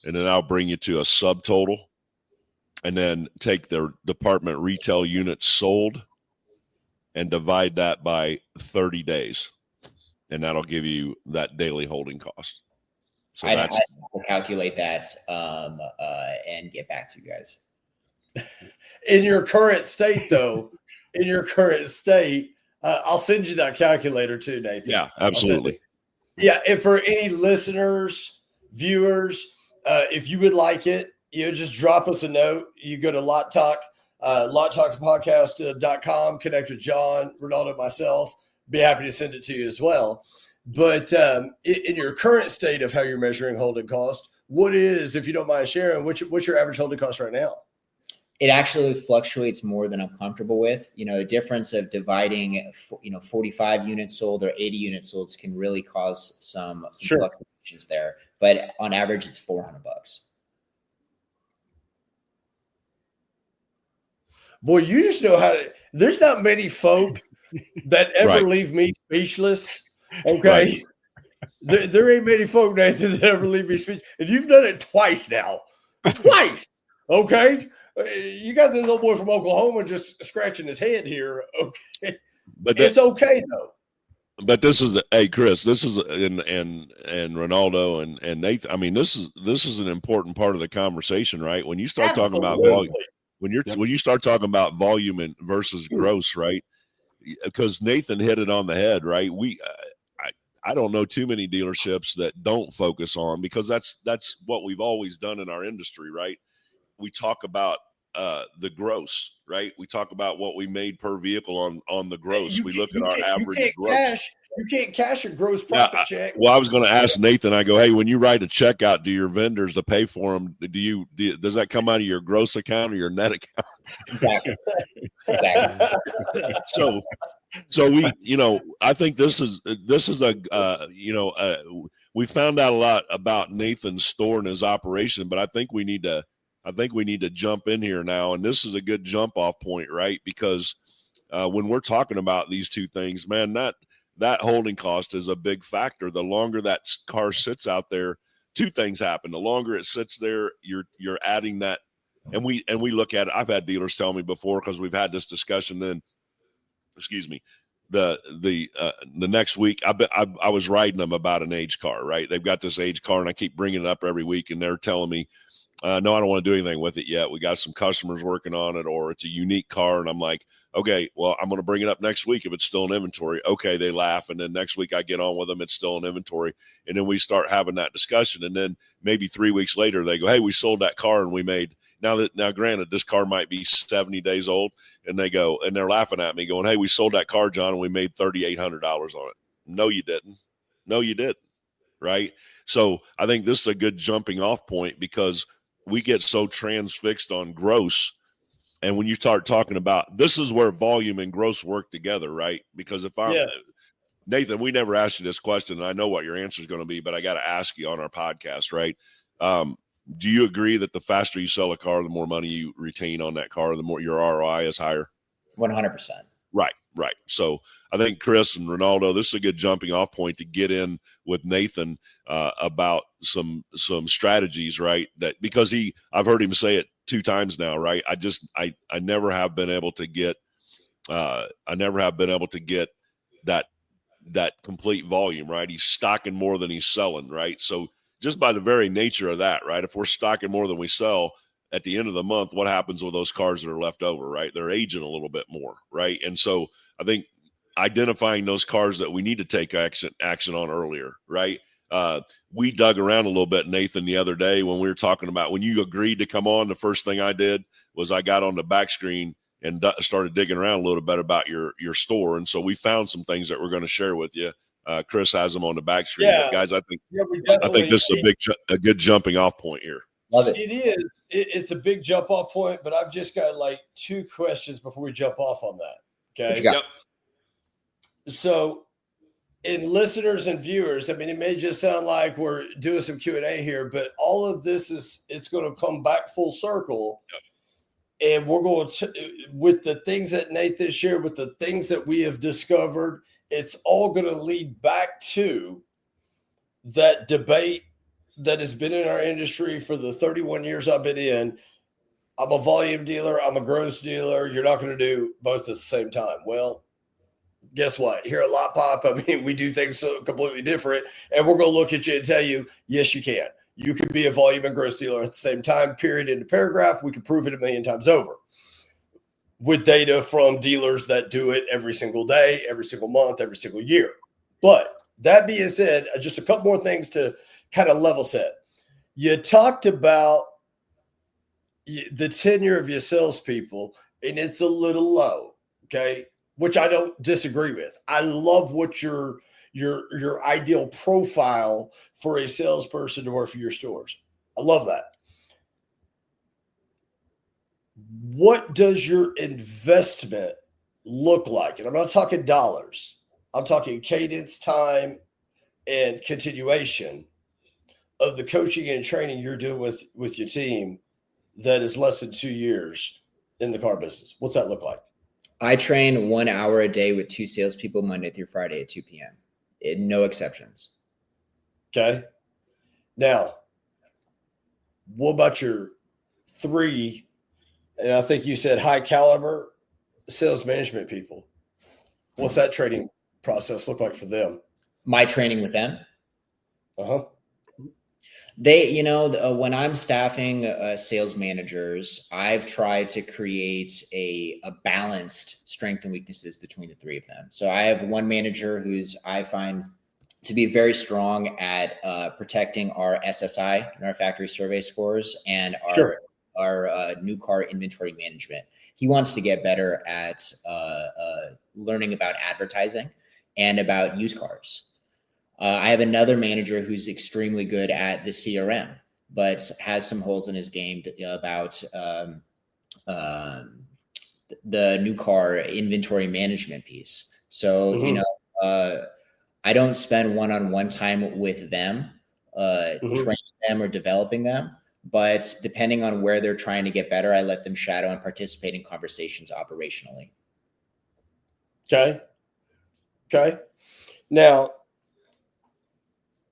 and then I'll bring you to a subtotal, and then take their department retail units sold and divide that by 30 days. And that'll give you that daily holding cost. So I will calculate that and get back to you guys. In your current state, though, I'll send you that calculator too, Nathan. Yeah, absolutely. Yeah, and for any listeners, viewers, if you would like it, just drop us a note. You go to LotTalk, LotTalkPodcast.com, connect with John, Ronaldo, myself. Be happy to send it to you as well. But in your current state of how you're measuring holding cost, what is, if you don't mind sharing, what's your average holding cost right now? It actually fluctuates more than I'm comfortable with. The difference of dividing, 45 units sold or 80 units sold can really cause some Sure. fluctuations there. But on average, it's $400. Boy, you just know how to. There's not many folk that ever Right. leave me speechless. Okay. Right. There ain't many folk, Nathan, that ever leave me speechless. And you've done it twice now. Twice. Okay. You got this old boy from Oklahoma just scratching his head here. Okay. But It's okay, though. But this is, hey, Chris, this is, and Ronaldo and Nathan, I mean, this is an important part of the conversation, right? When you start talking about volume, when you start talking about volume and versus gross, right? Because Nathan hit it on the head, right? I don't know too many dealerships that don't focus on, because that's what we've always done in our industry, right? We talk about the gross, right? We talk about what we made per vehicle on the gross. We look at our average gross. You can't cash a gross profit check. Well, I was going to ask Nathan. I go, hey, when you write a check out to your vendors to pay for them, does that come out of your gross account or your net account? Exactly. So we, I think this is we found out a lot about Nathan's store and his operation, but I think we need to jump in here now. And this is a good jump off point, right? Because when we're talking about these two things, man, that holding cost is a big factor. The longer that car sits out there, two things happen. The longer it sits there, you're adding that. And we look at it. I've had dealers tell me before, because we've had this discussion. Then, excuse me, the next week, I was riding them about an age car, right? They've got this age car, and I keep bringing it up every week, and they're telling me, no, I don't want to do anything with it yet. We got some customers working on it, or it's a unique car. And I'm like, okay, well, I'm going to bring it up next week if it's still in inventory. Okay, they laugh. And then next week I get on with them, it's still in inventory. And then we start having that discussion. And then maybe 3 weeks later, they go, hey, we sold that car and we made, now granted, this car might be 70 days old. And they go, and they're laughing at me going, hey, we sold that car, John, and we made $3,800 on it. No, you didn't. No, you didn't. Right. So I think this is a good jumping off point, because we get so transfixed on gross. And when you start talking about, this is where volume and gross work together, right? Because if I'm Nathan, we never asked you this question, and I know what your answer is going to be, but I got to ask you on our podcast, right? Do you agree that the faster you sell a car, the more money you retain on that car, the more your ROI is higher? 100%. Right. So I think Chris and Ronaldo, this is a good jumping off point to get in with Nathan about some strategies, right? That, because I've heard him say it 2 times now, right? I never have been able to get that complete volume, right? He's stocking more than he's selling, right? So just by the very nature of that, right? If we're stocking more than we sell, at the end of the month, what happens with those cars that are left over, right? They're aging a little bit more, right? And so I think identifying those cars that we need to take action on earlier, right? We dug around a little bit, Nathan, the other day when we were talking about, when you agreed to come on, the first thing I did was I got on the back screen and started digging around a little bit about your store. And so we found some things that we're going to share with you. Chris has them on the back screen. Yeah. But guys, I think this is a good jumping off point here. Love it. It is. It's a big jump off point, but I've just got like 2 questions before we jump off on that. Okay. What you got? Yep. So, in listeners and viewers, I mean, it may just sound like we're doing some Q&A here, but all of this it's going to come back full circle. Yep. And we're going to, with the things that Nathan shared, with the things that we have discovered, it's all going to lead back to that debate that has been in our industry for the 31 years I've been in. I'm a volume dealer. I'm a gross dealer. You're not going to do both at the same time. Well, guess what? Here at Lotpop, I mean, we do things so completely different, and we're going to look at you and tell you, yes, you can. You could be a volume and gross dealer at the same time, period, in the paragraph. We could prove it a million times over with data from dealers that do it every single day, every single month, every single year. But that being said, just a couple more things to kind of level set. You talked about the tenure of your salespeople, and it's a little low, okay, which I don't disagree with. I love what your ideal profile for a salesperson to work for your stores. I love that. What does your investment look like? And I'm not talking dollars. I'm talking cadence, time, and continuation of the coaching and training you're doing with your team that is less than 2 years in the car business. What's that look like? I train 1 hour a day with 2 salespeople Monday through Friday at 2 p.m. No exceptions. Okay. Now, what about your 3, and I think you said high caliber sales management people? What's that training process look like for them? My training with them? Uh-huh. They, when I'm staffing sales managers, I've tried to create a balanced strength and weaknesses between the 3 of them. So I have one manager who's I find to be very strong at protecting our SSI and our factory survey scores and our new car inventory management. He wants to get better at learning about advertising and about used cars. I have another manager who's extremely good at the CRM, but has some holes in his game about the new car inventory management piece. So, I don't spend one-on-one time with them, training them or developing them, but depending on where they're trying to get better, I let them shadow and participate in conversations operationally. Okay. Now,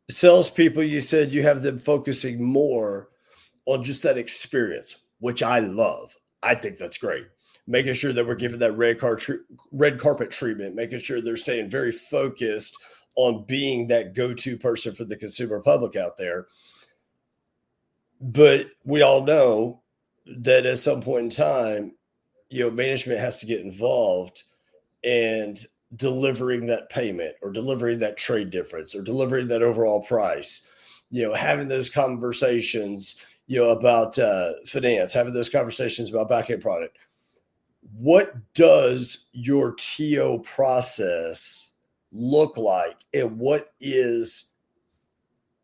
salespeople, you said you have them focusing more on just that experience, which I love. I think that's great. Making sure that we're giving that red carpet treatment, making sure they're staying very focused on being that go-to person for the consumer public out there. But we all know that at some point in time, management has to get involved and delivering that payment or delivering that trade difference or delivering that overall price, having those conversations, about finance, having those conversations about back-end product. What does your TO process look like, and what is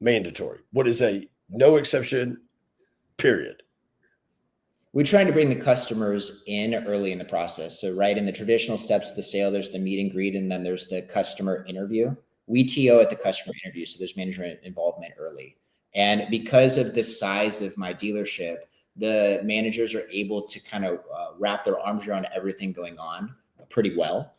mandatory? What is a no exception period? We're trying to bring the customers in early in the process. So right in the traditional steps of the sale, there's the meet and greet, and then there's the customer interview. We TO at the customer interview, so there's management involvement early. And because of the size of my dealership, the managers are able to kind of wrap their arms around everything going on pretty well.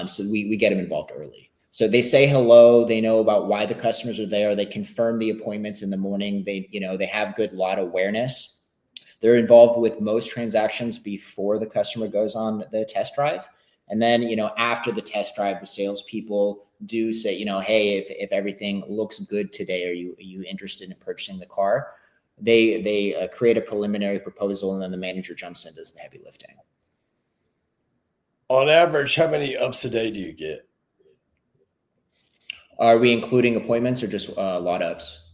So we get them involved early. So they say hello, they know about why the customers are there, they confirm the appointments in the morning, they have good lot awareness. They're involved with most transactions before the customer goes on the test drive. And then, after the test drive, the salespeople do say, hey, if everything looks good today, are you interested in purchasing the car? They create a preliminary proposal, and then the manager jumps in and does the heavy lifting. On average, how many ups a day do you get? Are we including appointments or just lot ups?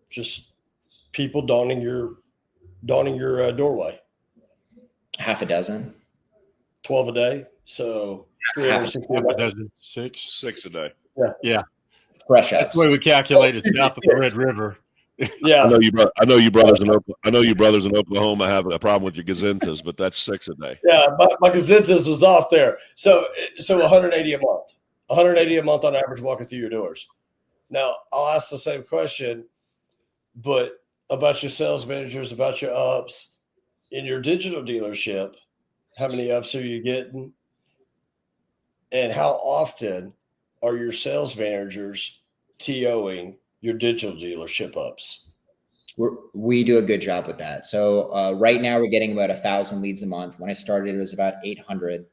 Just people donning your doorway. Half a dozen. 12 a day. So 360 half a dozen, 6 a day. Yeah. Fresh ups. That's the way we calculate it south of the Red River. Yeah. I know you brothers in Oklahoma have a problem with your gazentas, but that's 6 a day. Yeah, my gazentas was off there. So 180 a month. 180 a month on average walking through your doors. Now, I'll ask the same question, but about your sales managers, about your ups in your digital dealership. How many ups are you getting? And how often are your sales managers TOing your digital dealership ups? We do a good job with that. So right now we're getting about 1,000 leads a month. When I started, it was about 800.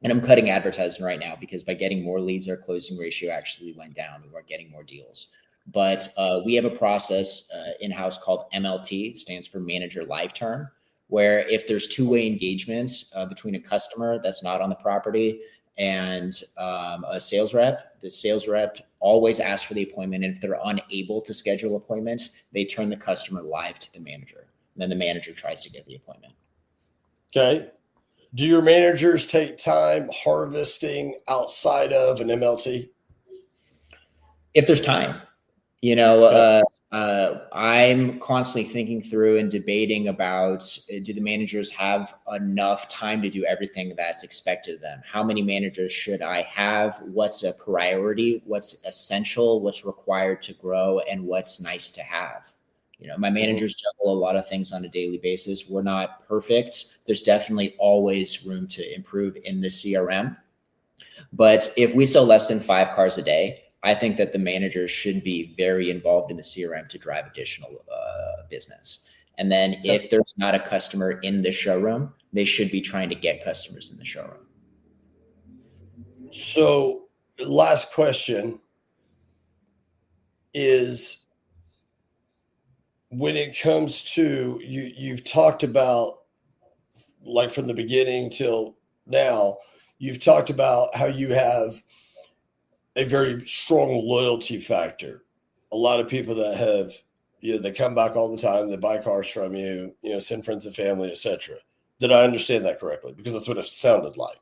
And I'm cutting advertising right now because by getting more leads, our closing ratio actually went down. We weren't getting more deals. But we have a process in-house called MLT. It stands for Manager Live Term, where if there's two-way engagements between a customer that's not on the property and a sales rep, the sales rep always asks for the appointment. And if they're unable to schedule appointments, they turn the customer live to the manager. And then the manager tries to get the appointment. Okay. Do your managers take time harvesting outside of an MLT? If there's time. You know, I'm constantly thinking through and debating about, do the managers have enough time to do everything that's expected of them? How many managers should I have? What's a priority? What's essential? What's required to grow? And what's nice to have? You know, my managers juggle a lot of things on a daily basis. We're not perfect. There's definitely always room to improve in the CRM. But if we sell less than 5 cars a day, I think that the managers should be very involved in the CRM to drive additional business. And then if there's not a customer in the showroom, they should be trying to get customers in the showroom. So last question is, when it comes to you've talked about, like from the beginning till now, you've talked about how you have a very strong loyalty factor. A lot of people that have, they come back all the time, they buy cars from you, send friends and family, etc. Did I understand that correctly? Because that's what it sounded like.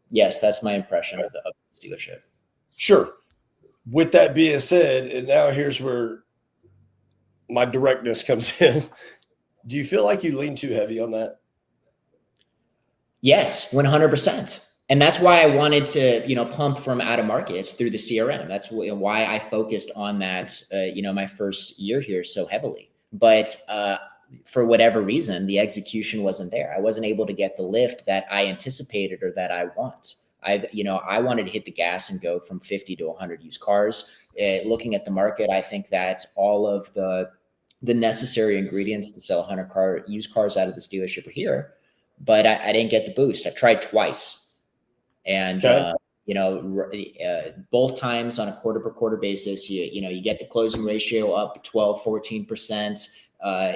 Yes, that's my impression of the dealership. Sure. With that being said, and now here's where my directness comes in. Do you feel like you lean too heavy on that? Yes, 100%. And that's why I wanted to, pump from out of markets through the CRM. That's why I focused on that, my first year here so heavily. But for whatever reason, the execution wasn't there. I wasn't able to get the lift that I anticipated or that I want. I wanted to hit the gas and go from 50 to 100 used cars. Looking at the market, I think that all of the necessary ingredients to sell 100 used cars out of this dealership are here, but I didn't get the boost. I've tried twice. And, both times on a quarter per quarter basis, you get the closing ratio up 12, 14%,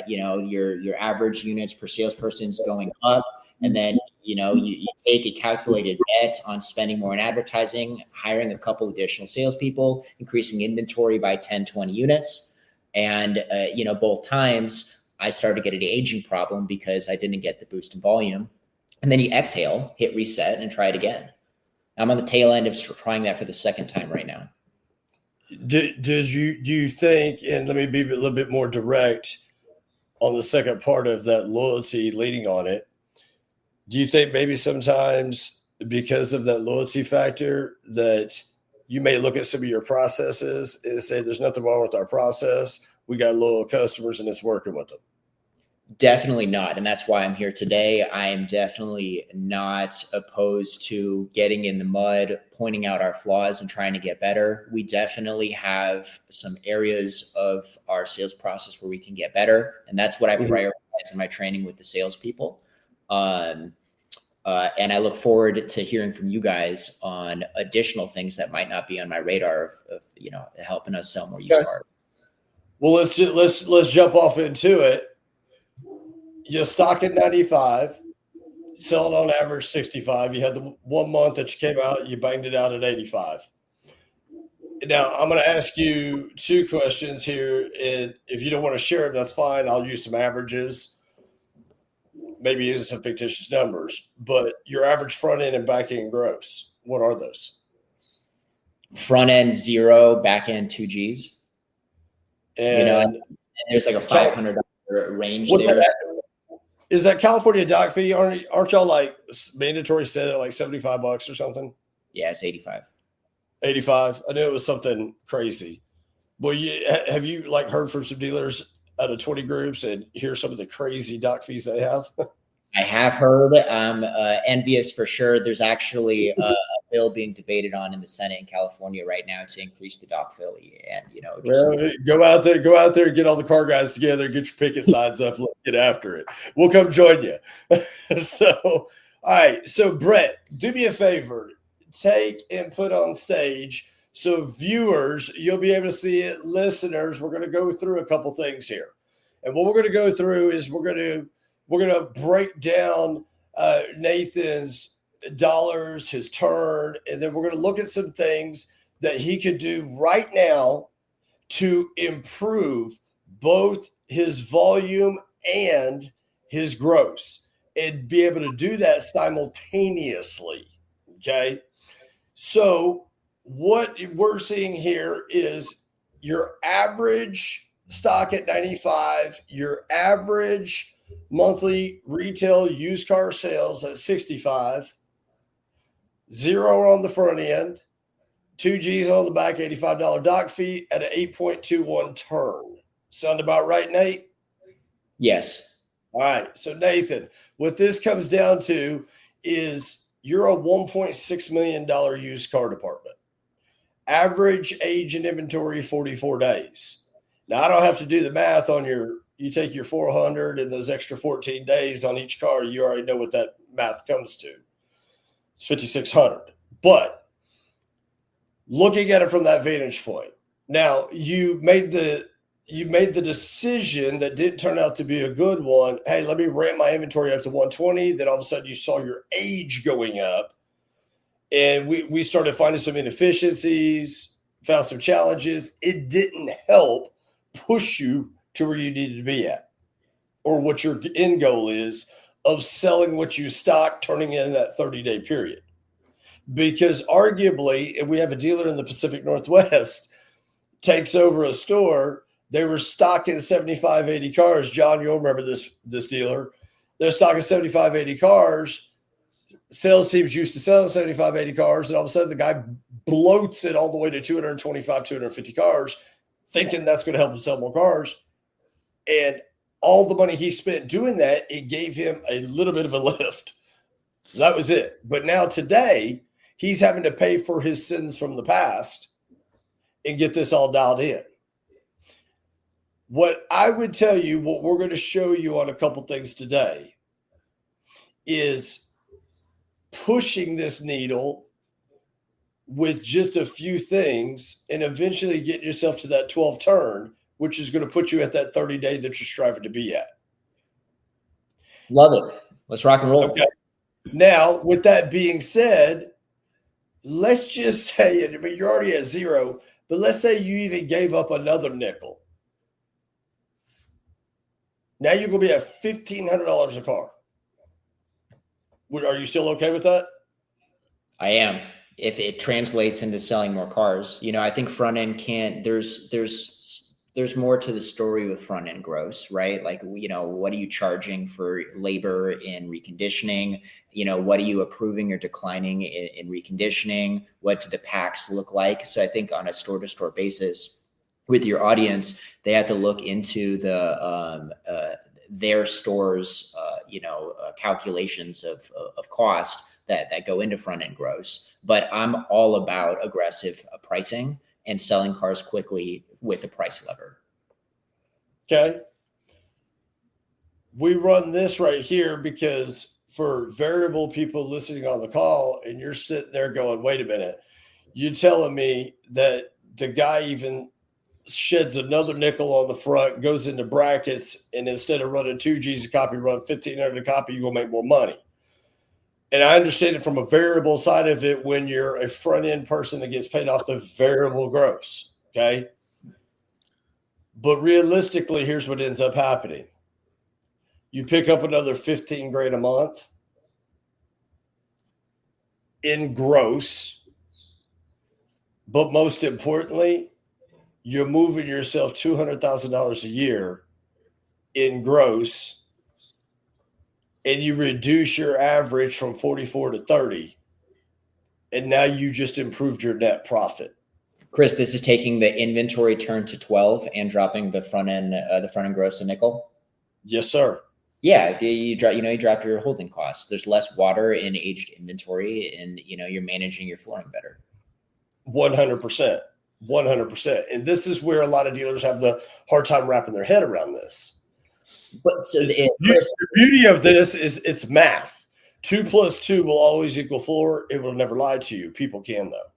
your average units per salesperson is going up. And then, you take a calculated bet on spending more in advertising, hiring a couple additional salespeople, increasing inventory by 10, 20 units. And, both times I started to get an aging problem because I didn't get the boost in volume. And then you exhale, hit reset, and try it again. I'm on the tail end of trying that for the second time right now. Do you think, and let me be a little bit more direct on the second part of that loyalty leading on it, do you think maybe sometimes because of that loyalty factor that you may look at some of your processes and say there's nothing wrong with our process, we got loyal customers and it's working with them? Definitely not. And that's why I'm here today. I am definitely not opposed to getting in the mud, pointing out our flaws and trying to get better. We definitely have some areas of our sales process where we can get better. And that's what I prioritize in my training with the salespeople. And I look forward to hearing from you guys on additional things that might not be on my radar of helping us sell more used cars. Well, let's jump off into it. You stock at 95, selling on average 65. You had the 1 month that you came out, you banged it out at 85. Now, I'm going to ask you 2 questions here. And if you don't want to share them, that's fine. I'll use some averages, maybe use some fictitious numbers. But your average front end and back end gross, what are those? Front end 0, back end 2 Gs. And there's like a $500 range there. Is that California doc fee? Aren't y'all like mandatory set at like $75 or something? Yeah, it's 85. 85. I knew it was something crazy. Well, have you like heard from some dealers out of 20 groups and hear some of the crazy doc fees they have? I have heard. I'm envious for sure. There's actually a bill being debated on in the Senate in California right now to increase the doc fee. And go out there, get all the car guys together, get your picket signs up, let's get after it. We'll come join you. So, all right. So, Brett, do me a favor. Take and put on stage So viewers, you'll be able to see it. Listeners, we're going to go through a couple things here. And what we're going to go through is we're going to break down Nathan's dollars, his turn, and then we're going to look at some things that he could do right now to improve both his volume and his gross, and be able to do that simultaneously. Okay. So what we're seeing here is your average stock at 95, your average monthly retail used car sales at 65, 0 on the front end, 2 G's on the back, $85 dock fee at an 8.21 turn. Sound about right, Nate? Yes. All right. So Nathan, what this comes down to is you're a $1.6 million used car department. Average age in inventory, 44 days. Now, I don't have to do the math on you take your 400 and those extra 14 days on each car. You already know what that math comes to. It's 5,600. But looking at it from that vantage point, now you made the decision that didn't turn out to be a good one. Hey, let me ramp my inventory up to 120. Then all of a sudden you saw your age going up. And we started finding some inefficiencies, found some challenges. It didn't help push you to where you needed to be at, or what your end goal is of selling what you stock, turning in that 30-day period. Because arguably, if we have a dealer in the Pacific Northwest takes over a store, they were stocking 75, 80 cars. John, you'll remember this dealer. They're stocking 75, 80 cars. Sales teams used to sell 75, 80 cars, and all of a sudden the guy bloats it all the way to 225, 250 cars, thinking that's going to help him sell more cars. And all the money he spent doing that, it gave him a little bit of a lift. That was it. But now today, he's having to pay for his sins from the past and get this all dialed in. What I would tell you, what we're going to show you on a couple things today is pushing this needle with just a few things and eventually get yourself to that 12 turn, which is going to put you at that 30-day that you're striving to be at. Love it. Let's rock and roll. Okay. Now, with that being said, let's just say, I mean, you're already at 0, but let's say you even gave up another nickel. Now you're going to be at $1,500 a car. Are you still okay with that? I am. If it translates into selling more cars, I think front end there's more to the story with front end gross, right? Like, what are you charging for labor in reconditioning? What are you approving or declining in reconditioning? What do the packs look like? So I think on a store to store basis with your audience, they have to look into their stores, calculations of cost that go into front end gross. But I'm all about aggressive pricing and selling cars quickly with a price lever. Okay. We run this right here because for variable people listening on the call, and you're sitting there going, wait a minute, you're telling me that the guy even sheds another nickel on the front, goes into brackets, and instead of running 2 G's a copy, run 1,500 a copy, you're going to make more money. And I understand it from a variable side of it when you're a front end person that gets paid off the variable gross. Okay. But realistically, here's what ends up happening. You pick up another 15 grand a month in gross, but most importantly, you're moving yourself $200,000 a year in gross, and you reduce your average from 44 to 30, and now you just improved your net profit. Chris, this is taking the inventory turn to 12 and dropping the front end gross a nickel. Yes, sir. Yeah, you drop your holding costs. There's less water in aged inventory, and you're managing your flooring better. 100%. 100%. And this is where a lot of dealers have the hard time wrapping their head around this. But so the beauty of this is it's math. 2 + 2 will always equal 4. It will never lie to you. People can, though.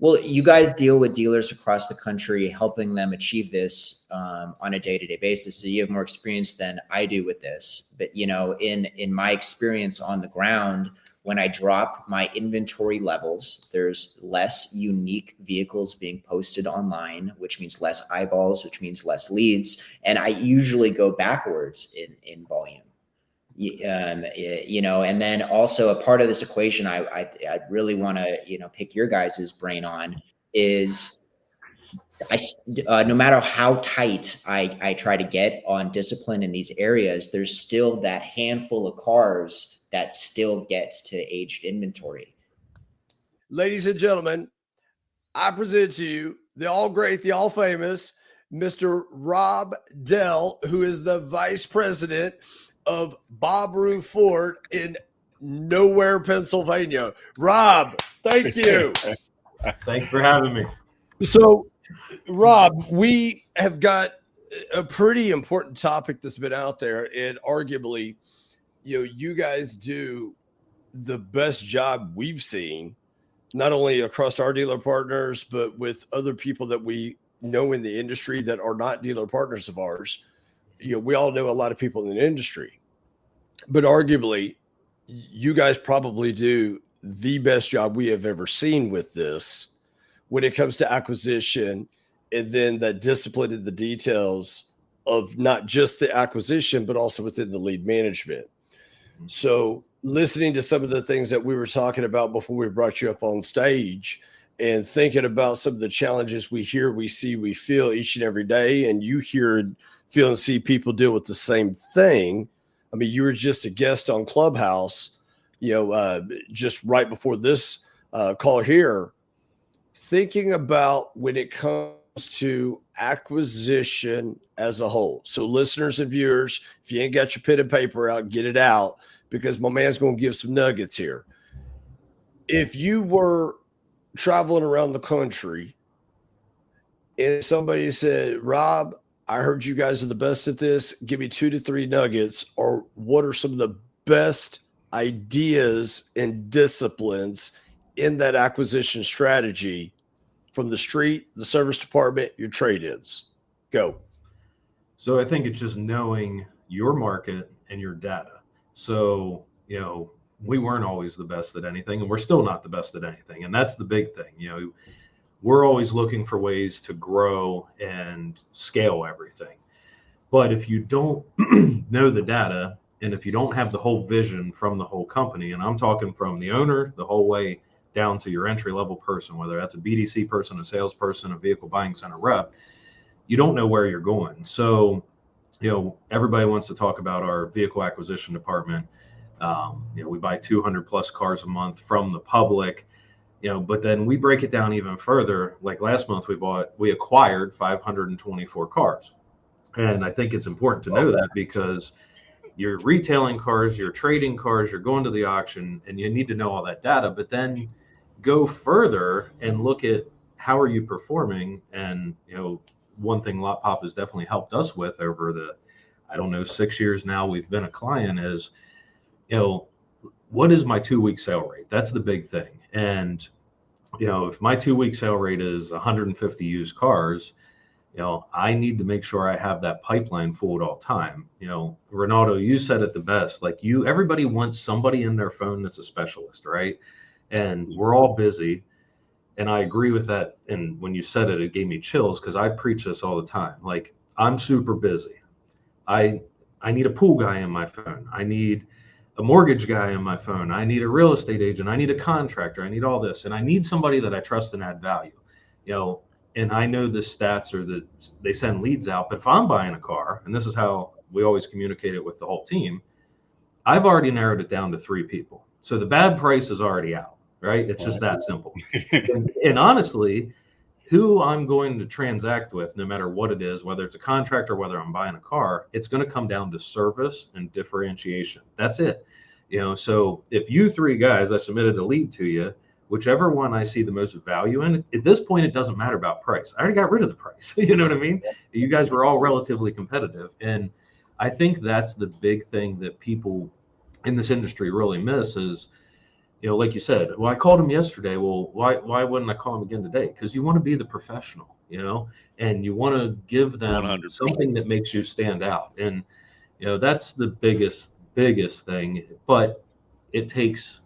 Well, you guys deal with dealers across the country, helping them achieve this on a day-to-day basis. So you have more experience than I do with this. But in my experience on the ground, when I drop my inventory levels, there's less unique vehicles being posted online, which means less eyeballs, which means less leads, and I usually go backwards in volume. And then also a part of this equation I really want to pick your guys' brain on is no matter how tight I try to get on discipline in these areas, there's still that handful of cars that still gets to aged inventory. Ladies and gentlemen, I present to you the all great, the all famous Mr. Rob Dell, who is the vice president of Bob Rue Ford in nowhere, Pennsylvania. Rob, thank you. Thanks for having me. So, Rob, we have got a pretty important topic that's been out there, and arguably, you guys do the best job we've seen, not only across our dealer partners, but with other people that we know in the industry that are not dealer partners of ours. We all know a lot of people in the industry, but arguably, you guys probably do the best job we have ever seen with this when it comes to acquisition, and then that discipline in the details of not just the acquisition, but also within the lead management. So listening to some of the things that we were talking about before we brought you up on stage, and thinking about some of the challenges we hear, we see, we feel each and every day, and you hear, feel, and see people deal with the same thing. I mean, you were just a guest on Clubhouse, just right before this call here, thinking about when it comes to acquisition as a whole. So listeners and viewers, if you ain't got your pen and paper out, get it out, because my man's going to give some nuggets here. If you were traveling around the country and somebody said, Rob, I heard you guys are the best at this, give me 2 to 3 nuggets, or what are some of the best ideas and disciplines in that acquisition strategy from the street, the service department, your trade-ins? Go. So I think it's just knowing your market and your data. So, we weren't always the best at anything, and we're still not the best at anything. And that's the big thing. We're always looking for ways to grow and scale everything. But if you don't know the data, and if you don't have the whole vision from the whole company, and I'm talking from the owner the whole way down to your entry-level person, whether that's a BDC person, a salesperson, a vehicle buying center rep, you don't know where you're going. So, everybody wants to talk about our vehicle acquisition department. We buy 200 plus cars a month from the public, but then we break it down even further. Like last month, we acquired 524 cars. And I think it's important to know that, because you're retailing cars, you're trading cars, you're going to the auction, and you need to know all that data, but then go further and look at how are you performing. And, one thing Lotpop has definitely helped us with over the, 6 years now we've been a client is, what is my 2-week sale rate? That's the big thing. And, if my 2-week sale rate is 150 used cars, I need to make sure I have that pipeline full at all time. Ronaldo, you said it the best. Like everybody wants somebody in their phone that's a specialist, right? And we're all busy. And I agree with that. And when you said it, it gave me chills, because I preach this all the time. Like, I'm super busy. I need a pool guy in my phone. I need a mortgage guy in my phone. I need a real estate agent. I need a contractor. I need all this. And I need somebody that I trust and add value. And I know the stats are that they send leads out, but if I'm buying a car, and this is how we always communicate it with the whole team, I've already narrowed it down to 3 people. So the bad price is already out, right? It's just that simple. And honestly, who I'm going to transact with, no matter what it is, whether it's a contractor, whether I'm buying a car, it's going to come down to service and differentiation. That's it. So if you 3 guys, I submitted a lead to you, whichever one I see the most value in, at this point, it doesn't matter about price. I already got rid of the price. You know what I mean? You guys were all relatively competitive. And I think that's the big thing that people in this industry really miss is, like you said, well, I called him yesterday. Well, why wouldn't I call him again today? Because you want to be the professional, and you want to give them 100%. something that makes you stand out. And, that's the biggest thing. But it takes,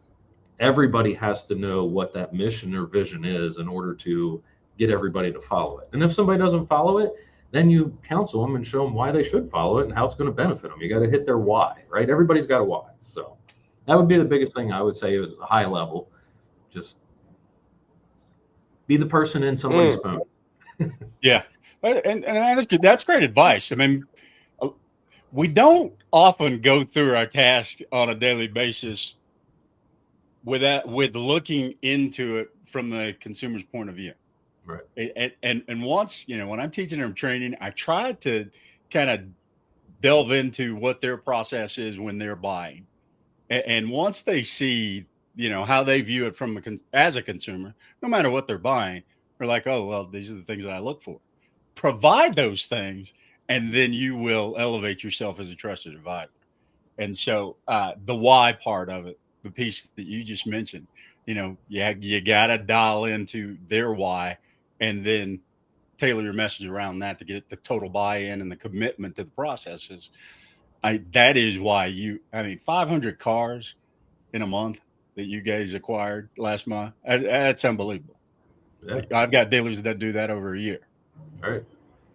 everybody has to know what that mission or vision is in order to get everybody to follow it. And if somebody doesn't follow it, then you counsel them and show them why they should follow it and how it's going to benefit them. You got to hit their why, right? Everybody's got a why. So that would be the biggest thing I would say is a high level. Just be the person in somebody's phone. Yeah. And that's great advice. I mean, we don't often go through our task on a daily basis with looking into it from the consumer's point of view. Right. And once, when I'm teaching them training, I try to kind of delve into what their process is when they're buying. And once they see, how they view it as a consumer, no matter what they're buying, they're like, oh, well, these are the things that I look for. Provide those things, and then you will elevate yourself as a trusted advisor. And so the why part of it, the piece that you just mentioned, you got to dial into their why and then tailor your message around that to get the total buy-in and the commitment to the processes. That is why 500 cars in a month that you guys acquired last month. That's unbelievable. Yeah. I've got dealers that do that over a year. All right.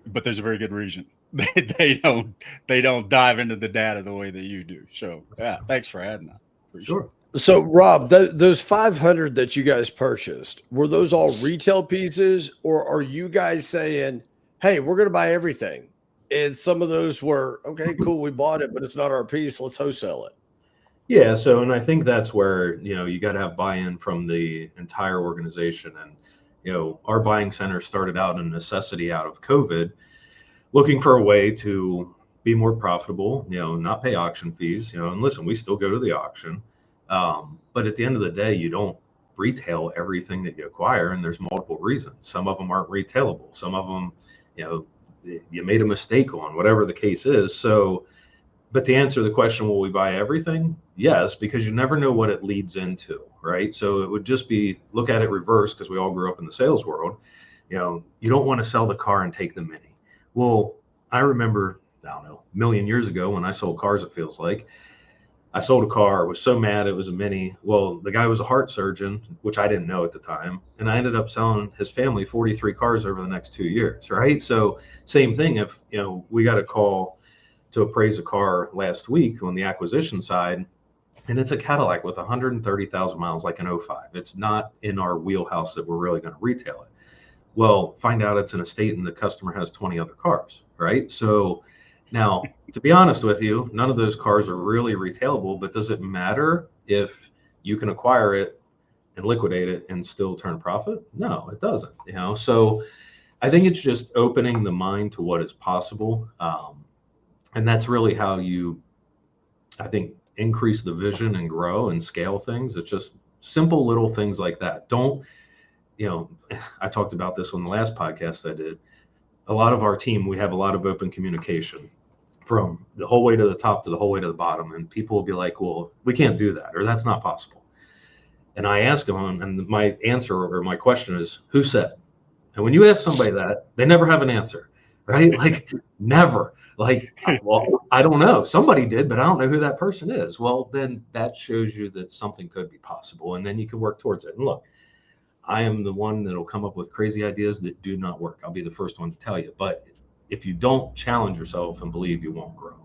But there's a very good reason. They don't dive into the data the way that you do. So yeah, thanks for adding that. Sure. So, Rob, those 500 that you guys purchased, were those all retail pieces, or are you guys saying, hey, we're going to buy everything? And some of those were, okay, cool, we bought it, but it's not our piece. Let's wholesale it. Yeah. So, and I think that's where, you got to have buy-in from the entire organization. And, our buying center started out in necessity out of COVID, looking for a way to be more profitable, not pay auction fees, and listen, we still go to the auction. But at the end of the day, you don't retail everything that you acquire, and there's multiple reasons. Some of them aren't retailable. Some of them, you made a mistake on, whatever the case is. So, but to answer the question, will we buy everything? Yes, because you never know what it leads into, right? So it would just be, look at it reverse, because we all grew up in the sales world. You don't want to sell the car and take the Mini. Well, I remember, I don't know, a million years ago when I sold cars, it feels like, I sold a car, was so mad it was a Mini. Well, the guy was a heart surgeon, which I didn't know at the time. And I ended up selling his family 43 cars over the next 2 years, right? So same thing, if, we got a call to appraise a car last week on the acquisition side, and it's a Cadillac with 130,000 miles, like an 05. It's not in our wheelhouse that we're really going to retail it. Well, find out it's an estate and the customer has 20 other cars, right? So now, to be honest with you, none of those cars are really retailable, but does it matter if you can acquire it and liquidate it and still turn profit? No, it doesn't, So I think it's just opening the mind to what is possible. And that's really how you, I think, increase the vision and grow and scale things. It's just simple little things like that. Don't, I talked about this on the last podcast I did. A lot of our team, we have a lot of open communication from the whole way to the top to the whole way to the bottom. And people will be like, well, we can't do that, or that's not possible. And I ask them, and my answer or my question is, who said? And when you ask somebody that, they never have an answer, right? Like never. Like, well, I don't know. Somebody did, but I don't know who that person is. Well, then that shows you that something could be possible, and then you can work towards it. And look, I am the one that'll come up with crazy ideas that do not work. I'll be the first one to tell you. But if you don't challenge yourself and believe, you won't grow.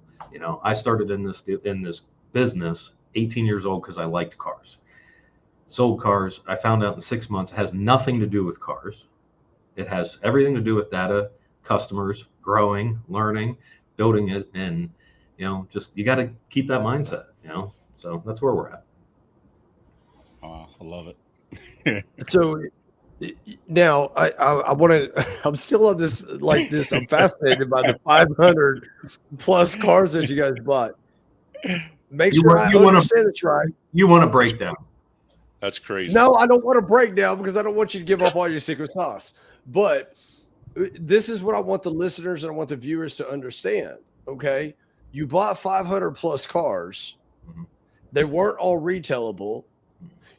I started in this business 18 years old because I liked cars. Sold cars. I found out in 6 months it has nothing to do with cars. It has everything to do with data, customers, growing, learning, building it, and just you got to keep that mindset. So that's where we're at. Oh, I love it. So now I want to, I'm still on this, like this. I'm fascinated by the 500 plus cars that you guys bought. Make sure I understand it's right. You want to break down. That's crazy. No, I don't want to break down because I don't want you to give up all your secret sauce. But this is what I want the listeners and I want the viewers to understand. Okay. You bought 500 plus cars. Mm-hmm. They weren't all retailable.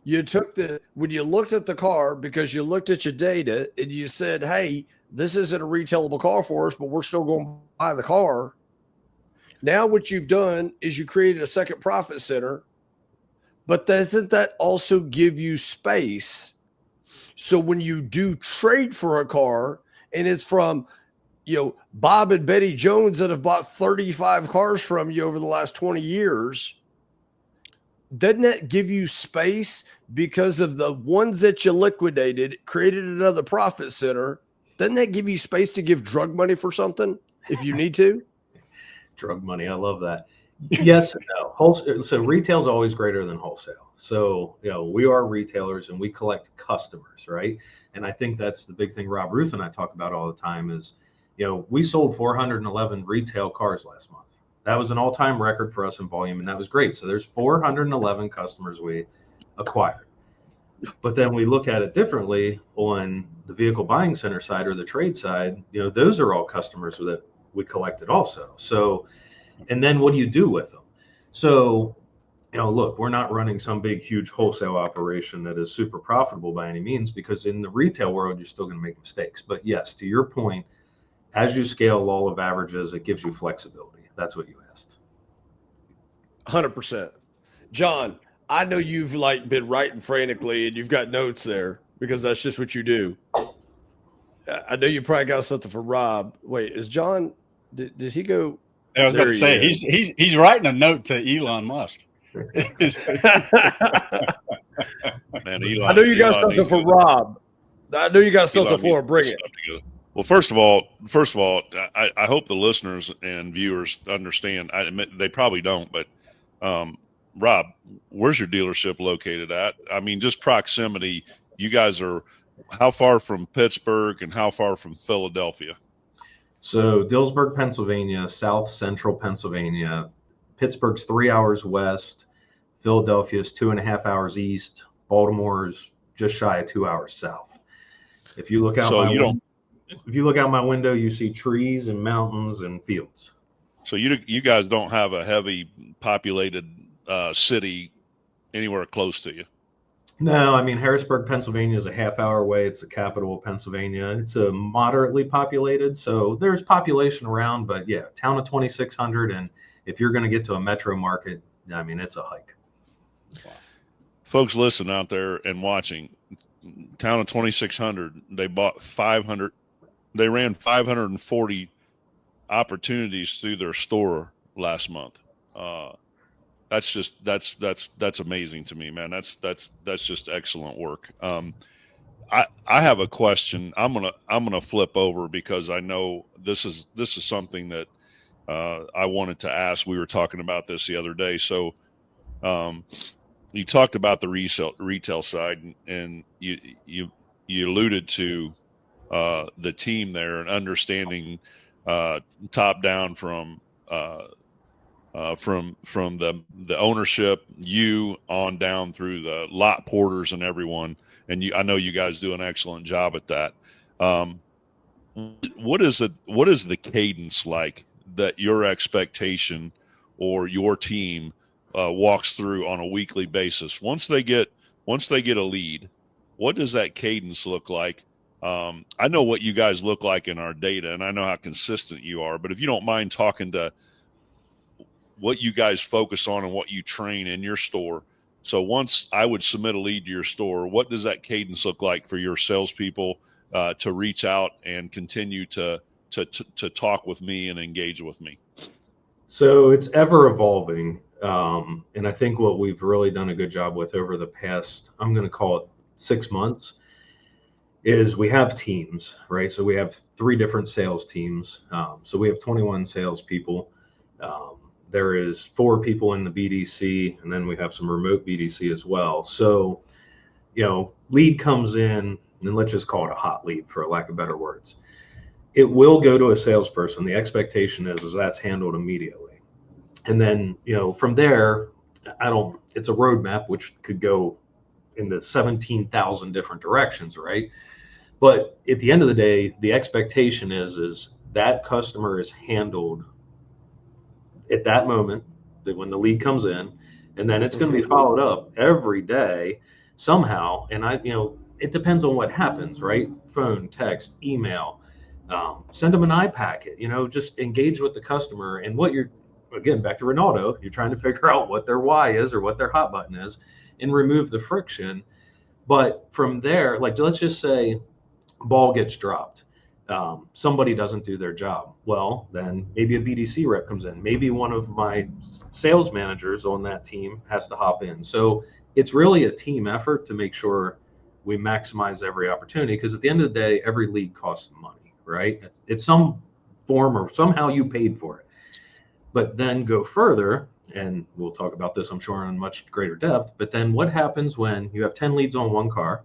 You took when you looked at the car, because you looked at your data and you said, hey, this isn't a retailable car for us, but we're still going to buy the car. Now what you've done is you created a second profit center, but doesn't that also give you space? So when you do trade for a car and it's from, Bob and Betty Jones that have bought 35 cars from you over the last 20 years, doesn't that give you space because of the ones that you liquidated, created another profit center? Doesn't that give you space to give drug money for something if you need to? Drug money. I love that. Yes and no. So retail is always greater than wholesale. So, we are retailers and we collect customers, right? And I think that's the big thing Rob Ruth and I talk about all the time is, we sold 411 retail cars last month. That was an all-time record for us in volume, and that was great. So there's 411 customers we acquired. But then we look at it differently on the vehicle buying center side or the trade side. Those are all customers that we collected also. So, and then what do you do with them? So, look, we're not running some big, huge wholesale operation that is super profitable by any means, because in the retail world, you're still going to make mistakes. But yes, to your point, as you scale law of averages, it gives you flexibility. That's what you asked. 100%. John, I know you've been writing frantically and you've got notes there because that's just what you do. I know you probably got something for Rob. Wait, is John, did he go? I was about to say, he's writing a note to Elon Musk. Man, I know you got something for Rob. I know you got something for him. Bring it. Well, first of all, I hope the listeners and viewers understand. I admit they probably don't, but Rob, where's your dealership located at? I mean, just proximity. You guys are how far from Pittsburgh and how far from Philadelphia? So Dillsburg, Pennsylvania, South Central Pennsylvania. Pittsburgh's 3 hours west. Philadelphia is 2.5 hours east. Baltimore is just shy of 2 hours south. If you look out if you look out my window, you see trees and mountains and fields. So you guys don't have a heavy populated city anywhere close to you? No, I mean, Harrisburg, Pennsylvania is a half-hour away. It's the capital of Pennsylvania. It's a moderately populated, so there's population around, but yeah, town of 2,600, and if you're going to get to a metro market, I mean, it's a hike. Folks, listen out there and watching. Town of 2,600, they bought 500. They ran 540 opportunities through their store last month. That's amazing to me, man. That's just excellent work. I have a question. I'm gonna flip over because I know this is something that I wanted to ask. We were talking about this the other day. So you talked about the retail side, and you alluded to the team there and understanding top down from the ownership, you on down through the lot porters and everyone. And I know you guys do an excellent job at that. What is the cadence like that your expectation or your team walks through on a weekly basis? Once they get a lead, what does that cadence look like? I know what you guys look like in our data, and I know how consistent you are, but if you don't mind talking to what you guys focus on and what you train in your store. So once I would submit a lead to your store, what does that cadence look like for your salespeople to reach out and continue to talk with me and engage with me? So it's ever evolving. And I think what we've really done a good job with over the past, I'm going to call it 6 months, is we have teams, right? So we have 3 different sales teams. So we have 21 salespeople. There is 4 people in the BDC, and then we have some remote BDC as well. So, lead comes in, and let's just call it a hot lead for lack of better words. It will go to a salesperson. The expectation is that's handled immediately. And then, from there, it's a roadmap, which could go into 17,000 different directions, right? But at the end of the day, the expectation is that customer is handled at that moment, that when the lead comes in, And then it's going to be followed up every day somehow. And it depends on what happens, right? Phone, text, email, send them an iPacket, just engage with the customer. And again, back to Ronaldo, you're trying to figure out what their why is or what their hot button is and remove the friction. But from there, like, let's just say ball gets dropped. Somebody doesn't do their job. Well, then maybe a BDC rep comes in. Maybe one of my sales managers on that team has to hop in. So it's really a team effort to make sure we maximize every opportunity, because at the end of the day, every lead costs money, right? It's some form or somehow you paid for it. But then go further, and we'll talk about this, I'm sure, in much greater depth. But then what happens when you have 10 leads on one car?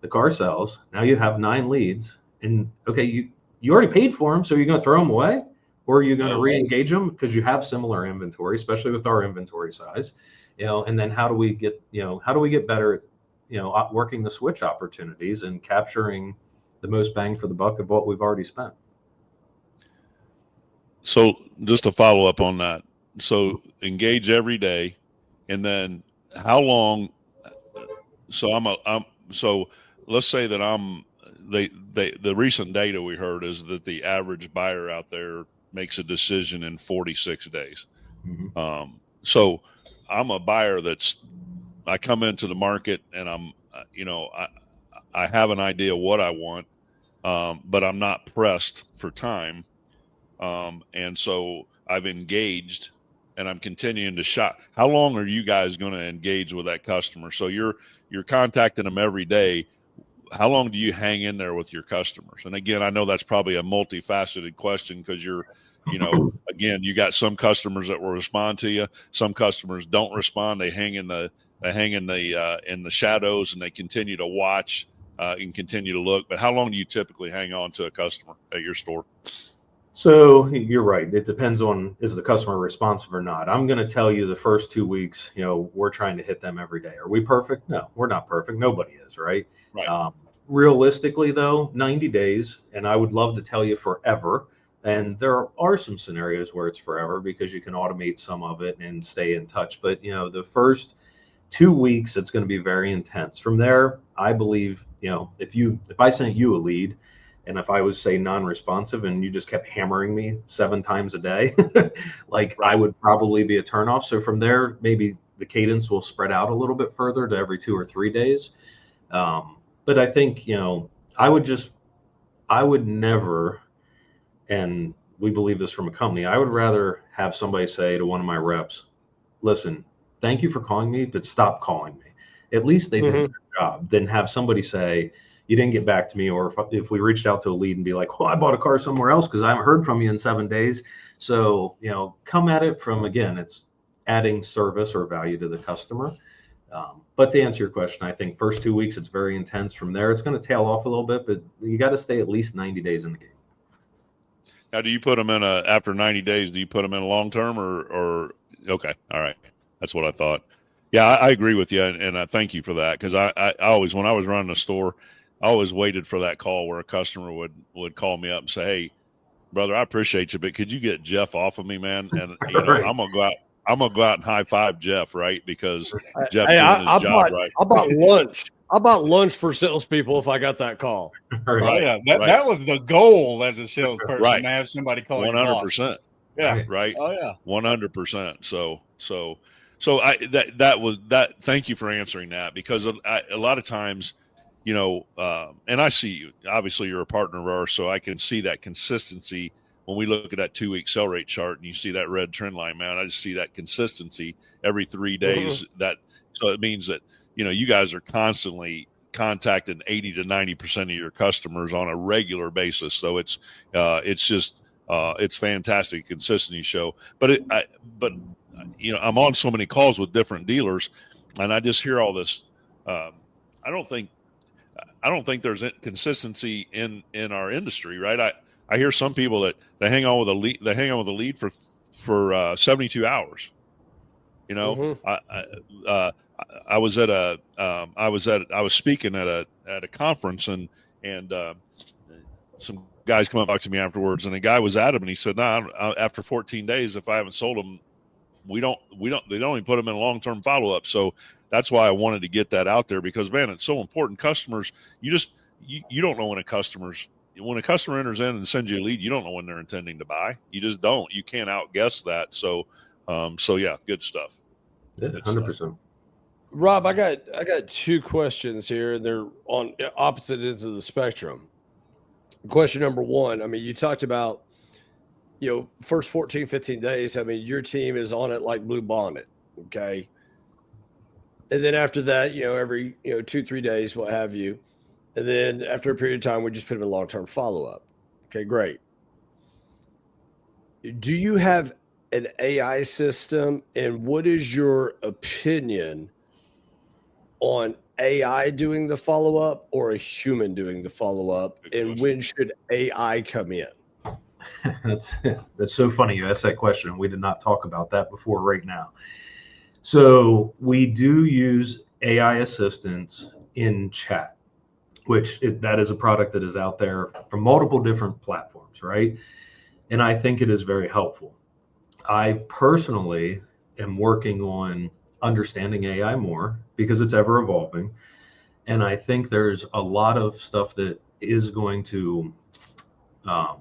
The car sells. Now you have 9 leads. And okay, you already paid for them, so you're going to throw them away, or are you going to re-engage them because you have similar inventory, especially with our inventory size, and then how do we get better at, working the switch opportunities and capturing the most bang for the buck of what we've already spent. So just to follow up on that, so engage every day, and then how long? So so let's say that the recent data we heard is that the average buyer out there makes a decision in 46 days. Mm-hmm. So I'm a buyer I come into the market and I have an idea what I want, but I'm not pressed for time. And so I've engaged and I'm continuing to shop. How long are you guys going to engage with that customer? So you're contacting them every day. How long do you hang in there with your customers? And again, I know that's probably a multifaceted question, because again, you got some customers that will respond to you. Some customers don't respond. They hang in the shadows, and they continue to watch and continue to look. But how long do you typically hang on to a customer at your store? So you're right. It depends on, is the customer responsive or not. I'm going to tell you the first 2 weeks, we're trying to hit them every day. Are we perfect? No, we're not perfect. Nobody is, right? Right. Realistically, though, 90 days, and I would love to tell you forever. And there are some scenarios where it's forever because you can automate some of it and stay in touch. But, the first 2 weeks, it's going to be very intense. From there, I believe, if I sent you a lead, and if I was, say, non-responsive and you just kept hammering me 7 times a day, like, right, I would probably be a turnoff. So from there, maybe the cadence will spread out a little bit further to every 2 or 3 days. But I think, I would never, and we believe this from a company, I would rather have somebody say to one of my reps, listen, thank you for calling me, but stop calling me. At least they did their job. Than have somebody say, you didn't get back to me, or if we reached out to a lead and be like, well, I bought a car somewhere else because I haven't heard from you in 7 days. So, come at it from, again, it's adding service or value to the customer. But to answer your question, I think first 2 weeks, it's very intense. From there, it's going to tail off a little bit, but you got to stay at least 90 days in the game. Now, do you put them in after 90 days, do you put them in a long-term or okay. All right. That's what I thought. Yeah, I agree with you. And I thank you for that. Cause I always, when I was running a store, I always waited for that call where a customer would call me up and say, hey, brother, I appreciate you, but could you get Jeff off of me, man? And Right. I'm going to go out and high five Jeff, right? Because Jeff Hey, doing his job right. I bought lunch. I bought lunch for salespeople if I got that call. Right. Oh, yeah, that was the goal as a salesperson, right, to have somebody call 100%. Yeah. Right. Oh yeah. 100%. So that was that. Thank you for answering that, because a lot of times, and I see you, obviously you're a partner of ours, so I can see that consistency when we look at that 2-week sell rate chart and you see that red trend line, man. I just see that consistency every 3 days. So it means that, you guys are constantly contacting 80 to 90% of your customers on a regular basis. So it's just it's fantastic consistency show. But I'm on so many calls with different dealers, and I just hear all this. I don't think there's consistency in our industry, right? I hear some people that they hang on with a lead. They hang on with a lead for 72 hours. I was speaking at a conference, and some guys come up and talk to me afterwards, and the guy was at him, and he said, "Nah, after 14 days, if I haven't sold them, they don't even put them in long-term follow-up. So that's why I wanted to get that out there, because man, it's so important. Customers, you don't know when a customer enters in and sends you a lead, you don't know when they're intending to buy. You just don't. You can't outguess that. So yeah, good stuff. Yeah, 100%. Rob, I got two questions here. They're on opposite ends of the spectrum. Question number one, I mean, you talked about, first 14, 15 days. I mean, your team is on it like Blue Bonnet. Okay. And then after that, every, 2-3 days, what have you. And then after a period of time, we just put them in long-term follow-up. Okay, great. Do you have an AI system, and what is your opinion on AI doing the follow-up or a human doing the follow-up, and when should AI come in? That's so funny you asked that question. We did not talk about that before right now. So we do use AI assistants in chat, that is a product that is out there from multiple different platforms, right? And I think it is very helpful. I personally am working on understanding AI more because it's ever evolving. And I think there's a lot of stuff that is going to I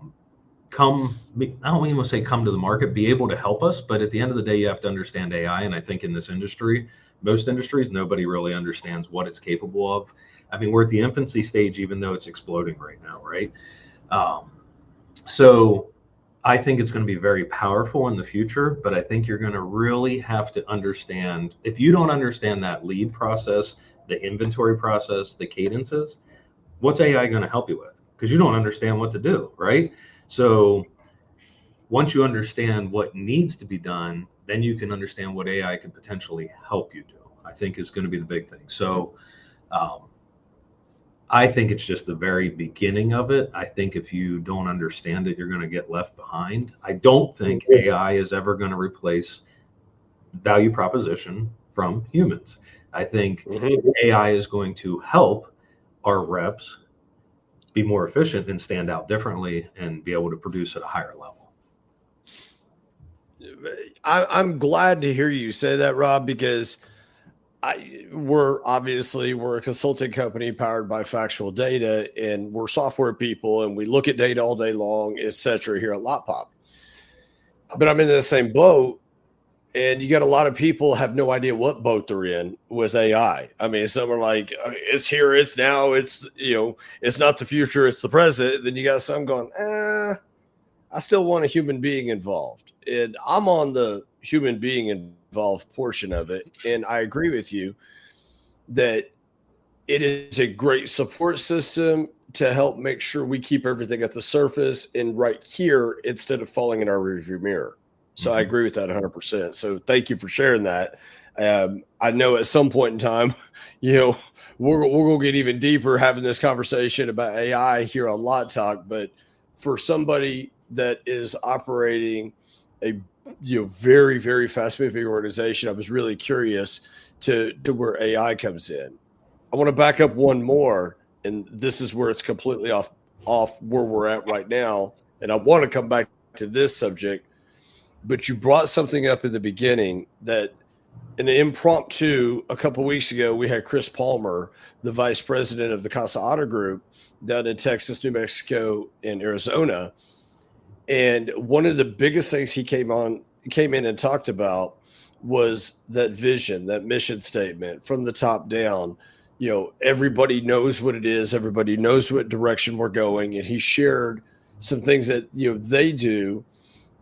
don't even want to say come to the market, be able to help us. But at the end of the day, you have to understand AI. And I think in this industry, most industries, nobody really understands what it's capable of. I mean, we're at the infancy stage, even though it's exploding right now, right? So I think it's going to be very powerful in the future, but I think you're going to really have to understand, if you don't understand that lead process, the inventory process, the cadences, what's AI going to help you with? Because you don't understand what to do, right? So once you understand what needs to be done, then you can understand what AI can potentially help you do, I think is going to be the big thing. So I think it's just the very beginning of it. I think if you don't understand it, you're going to get left behind. I don't think AI is ever going to replace value proposition from humans. I think AI is going to help our reps be more efficient and stand out differently and be able to produce at a higher level. I'm glad to hear you say that, Rob, because we're a consulting company powered by factual data, and we're software people, and we look at data all day long, et cetera, here at Lotpop. But I'm in the same boat, and you got a lot of people have no idea what boat they're in with AI. I mean, some are like, it's here, it's now, it's not the future, it's the present. Then you got some going, I still want a human being involved. And I'm on the human being involved portion of it. And I agree with you that it is a great support system to help make sure we keep everything at the surface and right here instead of falling in our rearview mirror. So I agree with that 100%. So thank you for sharing that. I know at some point in time, we're going to get even deeper having this conversation about AI here on LotTalk. But for somebody that is operating a very, very fast moving organization, I was really curious to where AI comes in. I want to back up one more, and this is where it's completely off where we're at right now. And I want to come back to this subject, but you brought something up in the beginning that in an impromptu a couple of weeks ago, we had Chris Palmer, the vice president of the Casa Auto Group down in Texas, New Mexico, and Arizona. And one of the biggest things he came in and talked about was that vision, that mission statement from the top down. Everybody knows what it is. Everybody knows what direction we're going. And he shared some things that, they do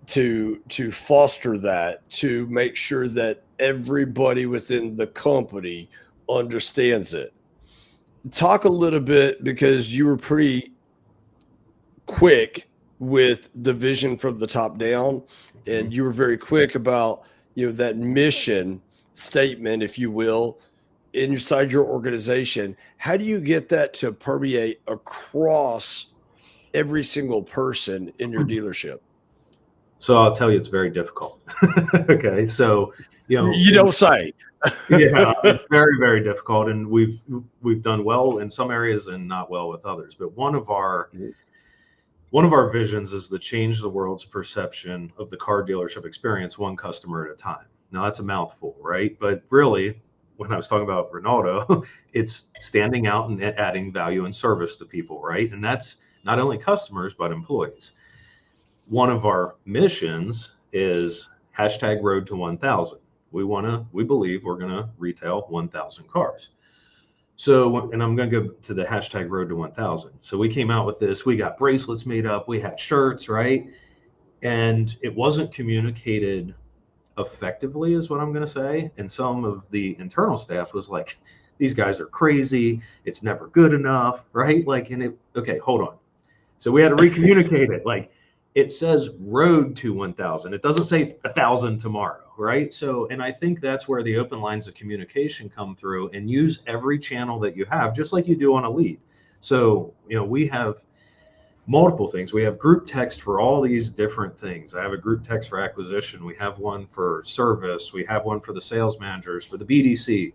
to foster that, to make sure that everybody within the company understands it. Talk a little bit, because you were pretty quick with the vision from the top down, and you were very quick about that mission statement, if you will, inside your organization. How do you get that to permeate across every single person in your dealership? So I'll tell you, it's very difficult. Okay, so you don't say. Yeah, it's very, very difficult, and we've done well in some areas and not well with others. But one of our one of our visions is to change the world's perception of the car dealership experience one customer at a time. Now that's a mouthful, right? But really, when I was talking about Ronaldo, it's standing out and adding value and service to people, right? And that's not only customers, but employees. One of our missions is hashtag road to 1,000. We believe we're going to retail 1,000 cars. So, and I'm going to go to the hashtag road to 1,000. So we came out with this, we got bracelets made up, we had shirts, right? And it wasn't communicated effectively is what I'm going to say. And some of the internal staff was like, these guys are crazy. It's never good enough, right? Like, okay, hold on. So we had to recommunicate it. Like, it says road to 1,000. It doesn't say 1,000 tomorrow, right? So, and I think that's where the open lines of communication come through, and use every channel that you have, just like you do on a lead. So, we have multiple things. We have group text for all these different things. I have a group text for acquisition. We have one for service. We have one for the sales managers, for the BDC.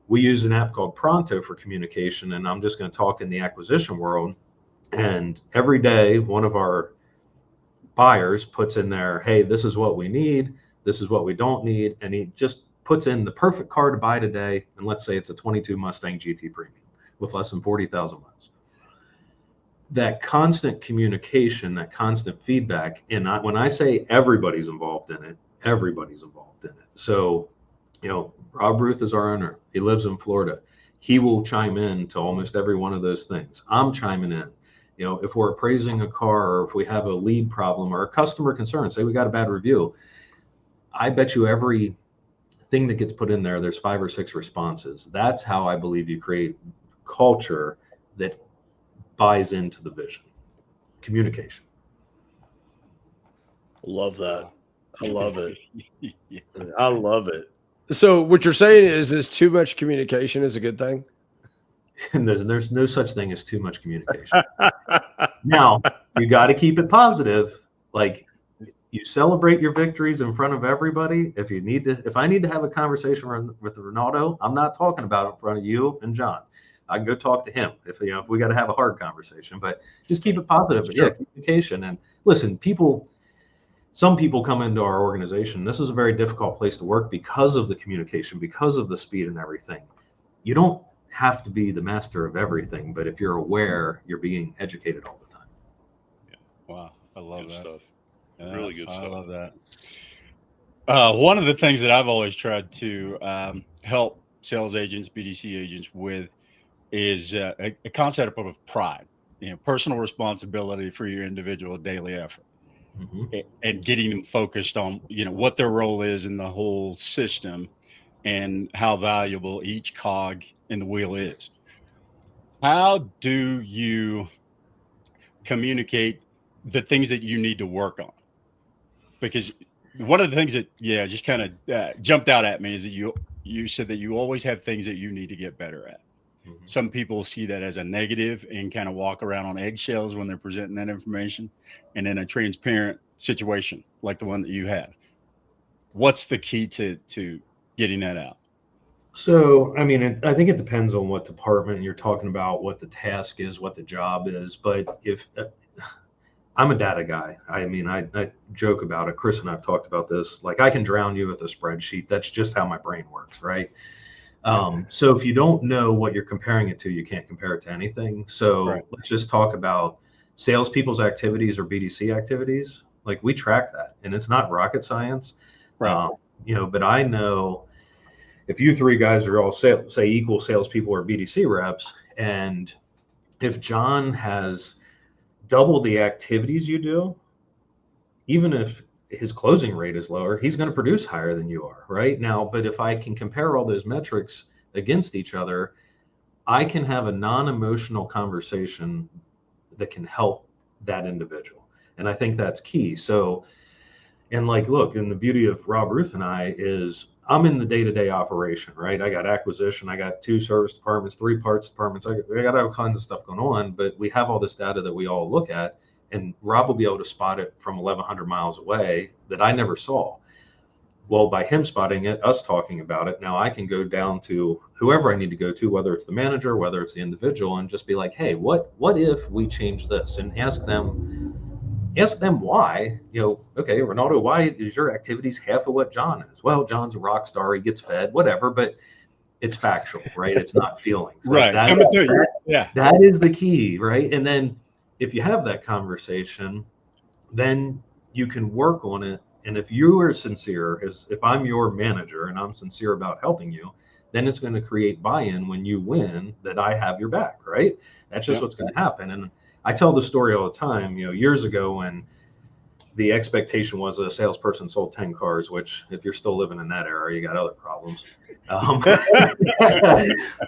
We use an app called Pronto for communication, and I'm just going to talk in the acquisition world. And every day, one of our buyers puts in there, hey, this is what we need, this is what we don't need, and he just puts in the perfect car to buy today. And let's say it's a 22 Mustang GT Premium with less than 40,000 miles. That constant communication, that constant feedback, and when I say everybody's involved in it, everybody's involved in it. So, Rob Ruth is our owner. He lives in Florida. He will chime in to almost every one of those things. I'm chiming in. If we're appraising a car, or if we have a lead problem or a customer concern, say we got a bad review, I bet you every thing that gets put in there, there's 5 or 6 responses. That's how I believe you create culture that buys into the vision. Communication. Love that. I love it. I love it. So what you're saying is too much communication is a good thing? And there's no such thing as too much communication. Now, you got to keep it positive. Like, you celebrate your victories in front of everybody. If I need to have a conversation with Ronaldo, I'm not talking about it in front of you and John. I can go talk to him if we got to have a hard conversation, but just keep it positive. But yeah, communication. And listen, some people come into our organization. This is a very difficult place to work because of the communication, because of the speed and everything. You don't have to be the master of everything, but if you're aware, you're being educated all the time. Yeah. Wow. I love Good that stuff. Yeah, Really good stuff. I love that. One of the things that I've always tried to help sales agents, BDC agents with is a concept of pride, personal responsibility for your individual daily effort. Mm-hmm. And getting them focused on, what their role is in the whole system and how valuable each cog in the wheel is. How do you communicate the things that you need to work on? Because one of the things that, just kind of jumped out at me is that you said that you always have things that you need to get better at. Mm-hmm. Some people see that as a negative and kind of walk around on eggshells when they're presenting that information. And in a transparent situation like the one that you have, what's the key to getting that out? So, I mean, I think it depends on what department you're talking about, what the task is, what the job is. But if I'm a data guy, I mean, I joke about it. Chris and I've talked about this. Like, I can drown you with a spreadsheet. That's just how my brain works, right? So if you don't know what you're comparing it to, you can't compare it to anything. So Let's just talk about salespeople's activities or BDC activities. Like, we track that, and it's not rocket science, right? But I know if you 3 guys are all say equal salespeople or BDC reps, and if John has double the activities you do, even if his closing rate is lower, he's going to produce higher than you are right now. But if I can compare all those metrics against each other, I can have a non-emotional conversation that can help that individual. And I think that's key. So, and like, look, and the beauty of Rob Ruth and I is I'm in the day-to-day operation, right? I got acquisition, I got 2 service departments, 3 parts departments. I got all kinds of stuff going on, but we have all this data that we all look at, and Rob will be able to spot it from 1,100 miles away that I never saw. Well, by him spotting it, us talking about it, now I can go down to whoever I need to go to, whether it's the manager, whether it's the individual, and just be like, hey, what if we change this? And ask them ask them why. Okay, Ronaldo, why is your activities half of what John is? Well, John's a rock star, he gets fed, whatever, but it's factual, right? It's not feelings. Right. Like Coming to you. Yeah. that is the key, right? And then if you have that conversation, then you can work on it. And if you are sincere, if I'm your manager and I'm sincere about helping you, then it's going to create buy-in when you win, that I have your back, right? That's just what's going to happen. And I tell the story all the time, years ago when the expectation was a salesperson sold 10 cars, which if you're still living in that era, you got other problems.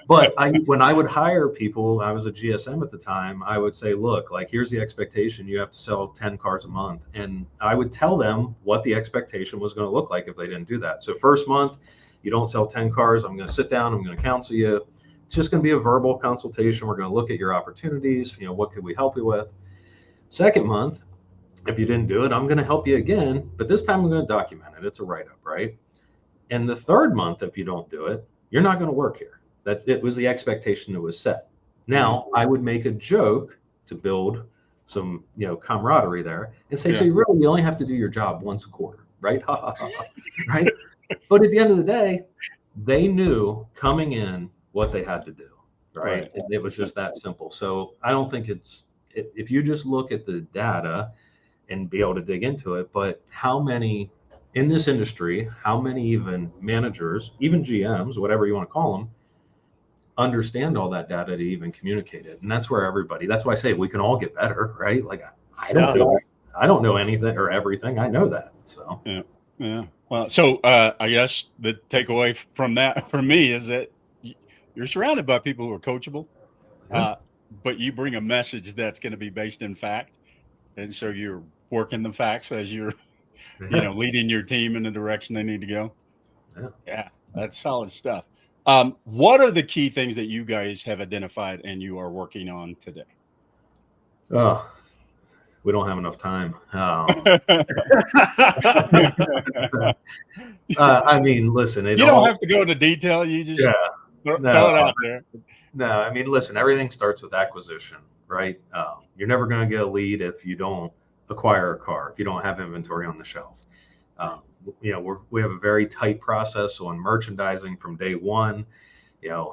But when I would hire people, I was a GSM at the time, I would say, look, like, here's the expectation. You have to sell 10 cars a month. And I would tell them what the expectation was going to look like if they didn't do that. So first month, you don't sell 10 cars. I'm going to sit down. I'm going to counsel you. It's just going to be a verbal consultation. We're going to look at your opportunities. What could we help you with? Second month, if you didn't do it, I'm going to help you again. But this time I'm going to document it. It's a write-up, right? And the third month, if you don't do it, you're not going to work here. It was the expectation that was set. Now, I would make a joke to build some, camaraderie there and say, so you only have to do your job once a quarter, right? Right? But at the end of the day, they knew coming in what they had to do, right? It was just that simple. So I don't think if you just look at the data and be able to dig into it, but how many in this industry, how many even managers, even GMs, whatever you want to call them, understand all that data to even communicate it? And that's where that's why I say we can all get better, right? Like I don't know anything or everything. I know that. So yeah. Well, so I guess the takeaway from that for me is that you're surrounded by people who are coachable, but you bring a message that's going to be based in fact. And so you're working the facts as you're, leading your team in the direction they need to go. Yeah, that's solid stuff. What are the key things that you guys have identified and you are working on today? Oh, we don't have enough time. I mean, listen, you don't have to go into detail. You just throw it out there. No, I mean, listen, everything starts with acquisition, right? You're never going to get a lead if you don't acquire a car, if you don't have inventory on the shelf. We have a very tight process on merchandising from day one,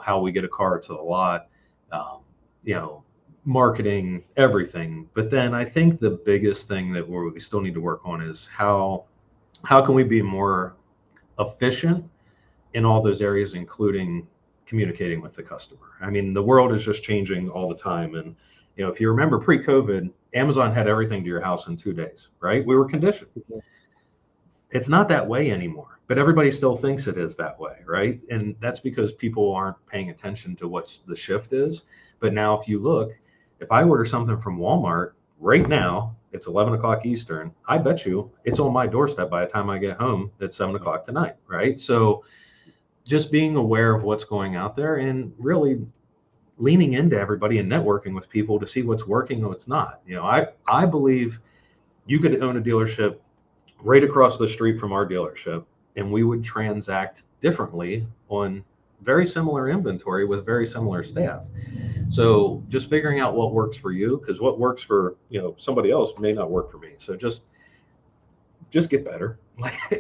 how we get a car to the lot, marketing, everything. But then I think the biggest thing that we still need to work on is how can we be more efficient in all those areas, including communicating with the customer. I mean, the world is just changing all the time. And, if you remember pre-COVID, Amazon had everything to your house in 2 days, right? We were conditioned. It's not that way anymore, but everybody still thinks it is that way, right? And that's because people aren't paying attention to what the shift is. But now if you look, if I order something from Walmart right now, it's 11 o'clock Eastern, I bet you it's on my doorstep by the time I get home at 7 o'clock tonight, right? So just being aware of what's going out there and really leaning into everybody and networking with people to see what's working and what's not. I believe you could own a dealership right across the street from our dealership, and we would transact differently on very similar inventory with very similar staff. So just figuring out what works for you, because what works for somebody else may not work for me. So just get better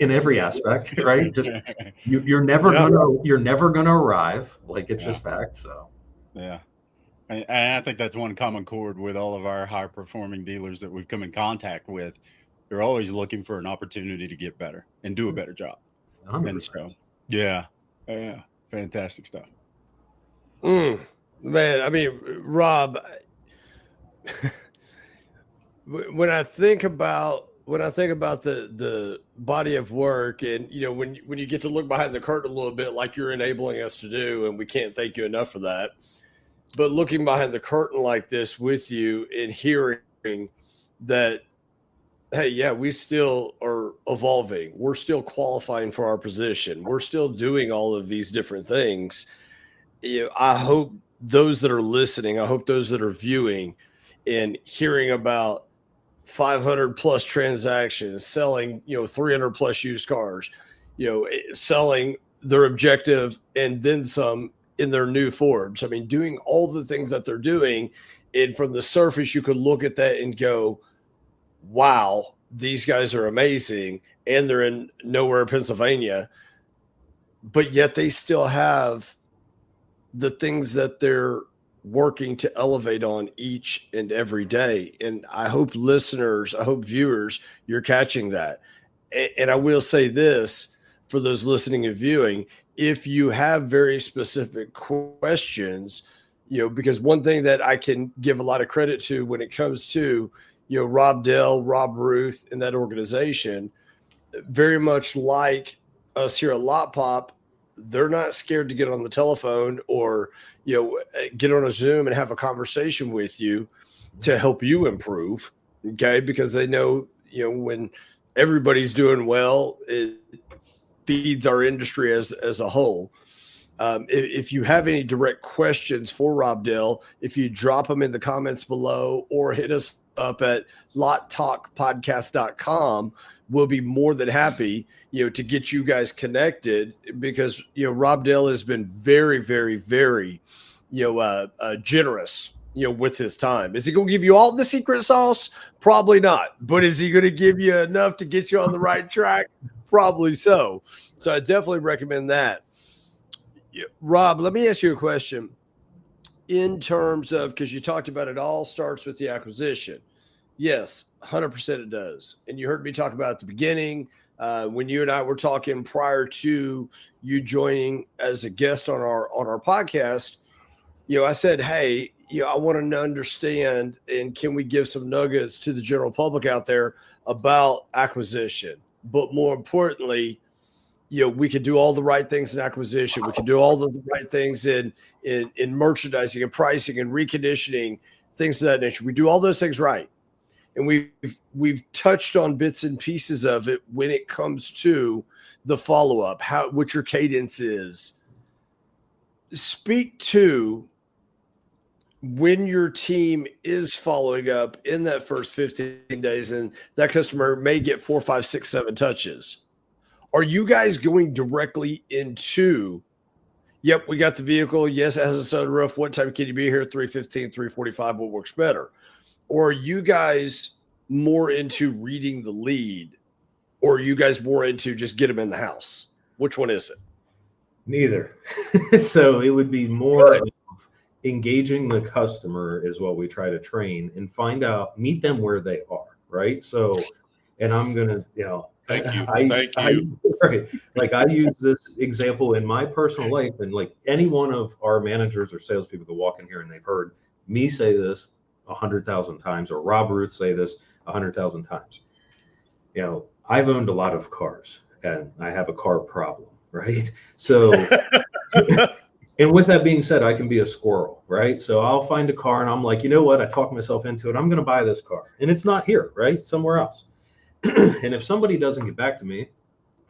in every aspect, right? Just you're never gonna arrive. Like it's just fact. So and I think that's one common chord with all of our high performing dealers that we've come in contact with. They're always looking for an opportunity to get better and do a better job. 100%. And so, yeah, fantastic stuff. Man, I mean, Rob, when I think about the body of work, and when you get to look behind the curtain a little bit, like you're enabling us to do, and we can't thank you enough for that. But looking behind the curtain like this with you and hearing that, hey, yeah, we still are evolving. We're still qualifying for our position. We're still doing all of these different things. I hope those that are listening, I hope those that are viewing and hearing about 500 plus transactions, selling, 300 plus used cars, selling their objective and then some in their new Fords. I mean, doing all the things that they're doing. And from the surface, you could look at that and go, wow, these guys are amazing, and they're in nowhere, Pennsylvania, but yet they still have the things that they're working to elevate on each and every day. And I hope listeners, I hope viewers, you're catching that. And I will say this for those listening and viewing, if you have very specific questions, because one thing that I can give a lot of credit to when it comes to, Rob Dell, Rob Ruth, and that organization, very much like us here at Lotpop, they're not scared to get on the telephone or, get on a Zoom and have a conversation with you to help you improve. Okay. Because they know, when everybody's doing well, it feeds our industry as a whole. If you have any direct questions for Rob Dell, if you drop them in the comments below or hit us up at LotTalkPodcast.com, we'll be more than happy, to get you guys connected, because, Rob Dell has been very, very, very, generous, with his time. Is he going to give you all the secret sauce? Probably not. But is he going to give you enough to get you on the right track? Probably so. So I definitely recommend that. Rob, let me ask you a question in terms of, because you talked about it all starts with the acquisition. Yes, 100% it does. And you heard me talk about at the beginning, when you and I were talking prior to you joining as a guest on our podcast, I said, hey, I want to understand, and can we give some nuggets to the general public out there about acquisition? But more importantly, we could do all the right things in acquisition. We can do all the right things in merchandising and pricing and reconditioning, things of that nature. We do all those things right. And we've touched on bits and pieces of it when it comes to the follow-up, what your cadence is. Speak to when your team is following up in that first 15 days and that customer may get 4, 5, 6, 7 touches. Are you guys going directly into, yep, we got the vehicle. Yes, it has a sunroof. What time can you be here? 3:15, 3:45, what works better? Or are you guys more into reading the lead? Or are you guys more into just get them in the house? Which one is it? Neither. So it would be more of engaging the customer is what we try to train and meet them where they are, right? So, and I'm going to, Thank you. Right. Like I use this example in my personal life, and like any one of our managers or salespeople that walk in here and they've heard me say this 100,000 times, or Rob Ruth say this 100,000 times. I've owned a lot of cars and I have a car problem, right? So, and with that being said, I can be a squirrel, right? So I'll find a car and I'm like, you know what? I talk myself into it. I'm going to buy this car, and it's not here, right? Somewhere else. And if somebody doesn't get back to me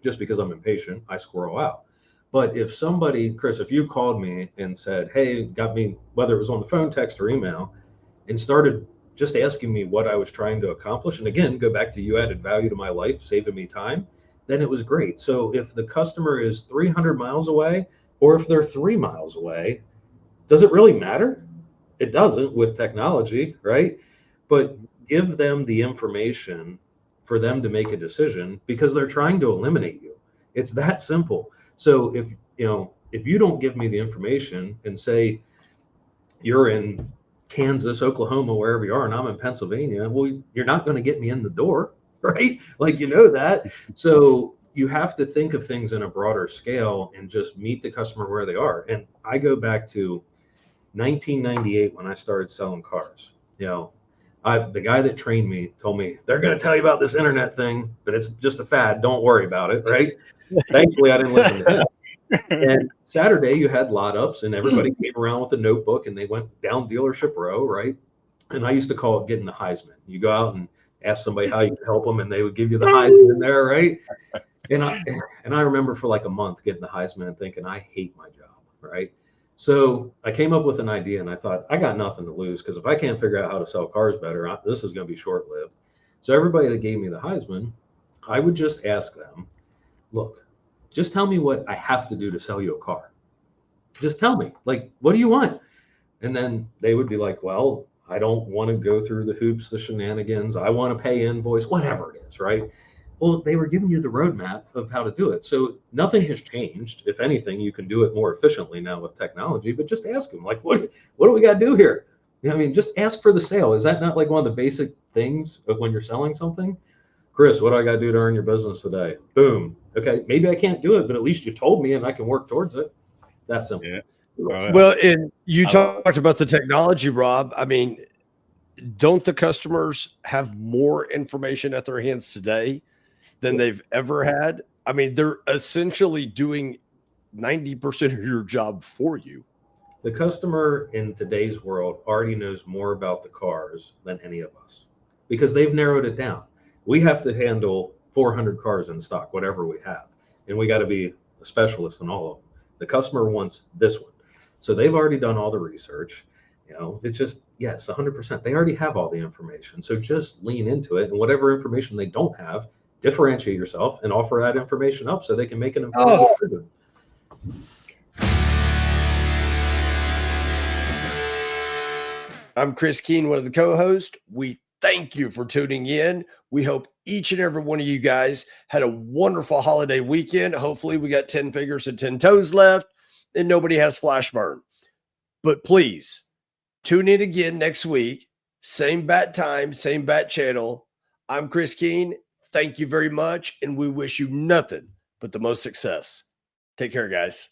just because I'm impatient, I squirrel out. But if somebody, Chris, if you called me and said, hey, got me, whether it was on the phone, text, or email, and started just asking me what I was trying to accomplish, and again, go back to you added value to my life, saving me time, then it was great. So if the customer is 300 miles away, or if they're 3 miles away, does it really matter? It doesn't with technology, right? But give them the information for them to make a decision, because they're trying to eliminate you. It's that simple. So if you don't give me the information and say you're in Kansas, Oklahoma, wherever you are, and I'm in Pennsylvania, well, you're not going to get me in the door, right? Like, that. So you have to think of things in a broader scale and just meet the customer where they are. And I go back to 1998 when I started selling cars. The guy that trained me told me, they're going to tell you about this internet thing, but it's just a fad. Don't worry about it, right? Thankfully, I didn't listen to him. And Saturday, you had lot ups, and everybody came around with a notebook, and they went down dealership row, right? And I used to call it getting the Heisman. You go out and ask somebody how you can help them, and they would give you the Heisman there, right? And I remember for like a month getting the Heisman and thinking, I hate my job, right? So I came up with an idea, and I thought, I got nothing to lose, because if I can't figure out how to sell cars better, this is going to be short-lived. So everybody that gave me the Heisman, I would just ask them, look, just tell me what I have to do to sell you a car. Just tell me, like, what do you want? And then they would be like, well, I don't want to go through the hoops, the shenanigans. I want to pay invoice, whatever it is, right? Well, they were giving you the roadmap of how to do it. So nothing has changed. If anything, you can do it more efficiently now with technology, but just ask them, like, what do we got to do here? You know, I mean, just ask for the sale. Is that not like one of the basic things of when you're selling something? Chris, what do I got to do to earn your business today? Boom. Okay, maybe I can't do it, but at least you told me and I can work towards it. That simple. Yeah. Oh, yeah. Well, and you talked about the technology, Rob. I mean, don't the customers have more information at their hands today than they've ever had? I mean, they're essentially doing 90% of your job for you. The customer in today's world already knows more about the cars than any of us because they've narrowed it down. We have to handle 400 cars in stock, whatever we have, and we got to be a specialist in all of them. The customer wants this one. So they've already done all the research. You know, it's just, yes, 100%. They already have all the information. So just lean into it, and whatever information they don't have, differentiate yourself and offer that information up so they can make an informed decision. I'm Chris Keene, one of the co-hosts. We thank you for tuning in. We hope each and every one of you guys had a wonderful holiday weekend. Hopefully we got 10 fingers and 10 toes left and nobody has flash burn. But please tune in again next week. Same bat time, same bat channel. I'm Chris Keene. Thank you very much. And we wish you nothing but the most success. Take care, guys.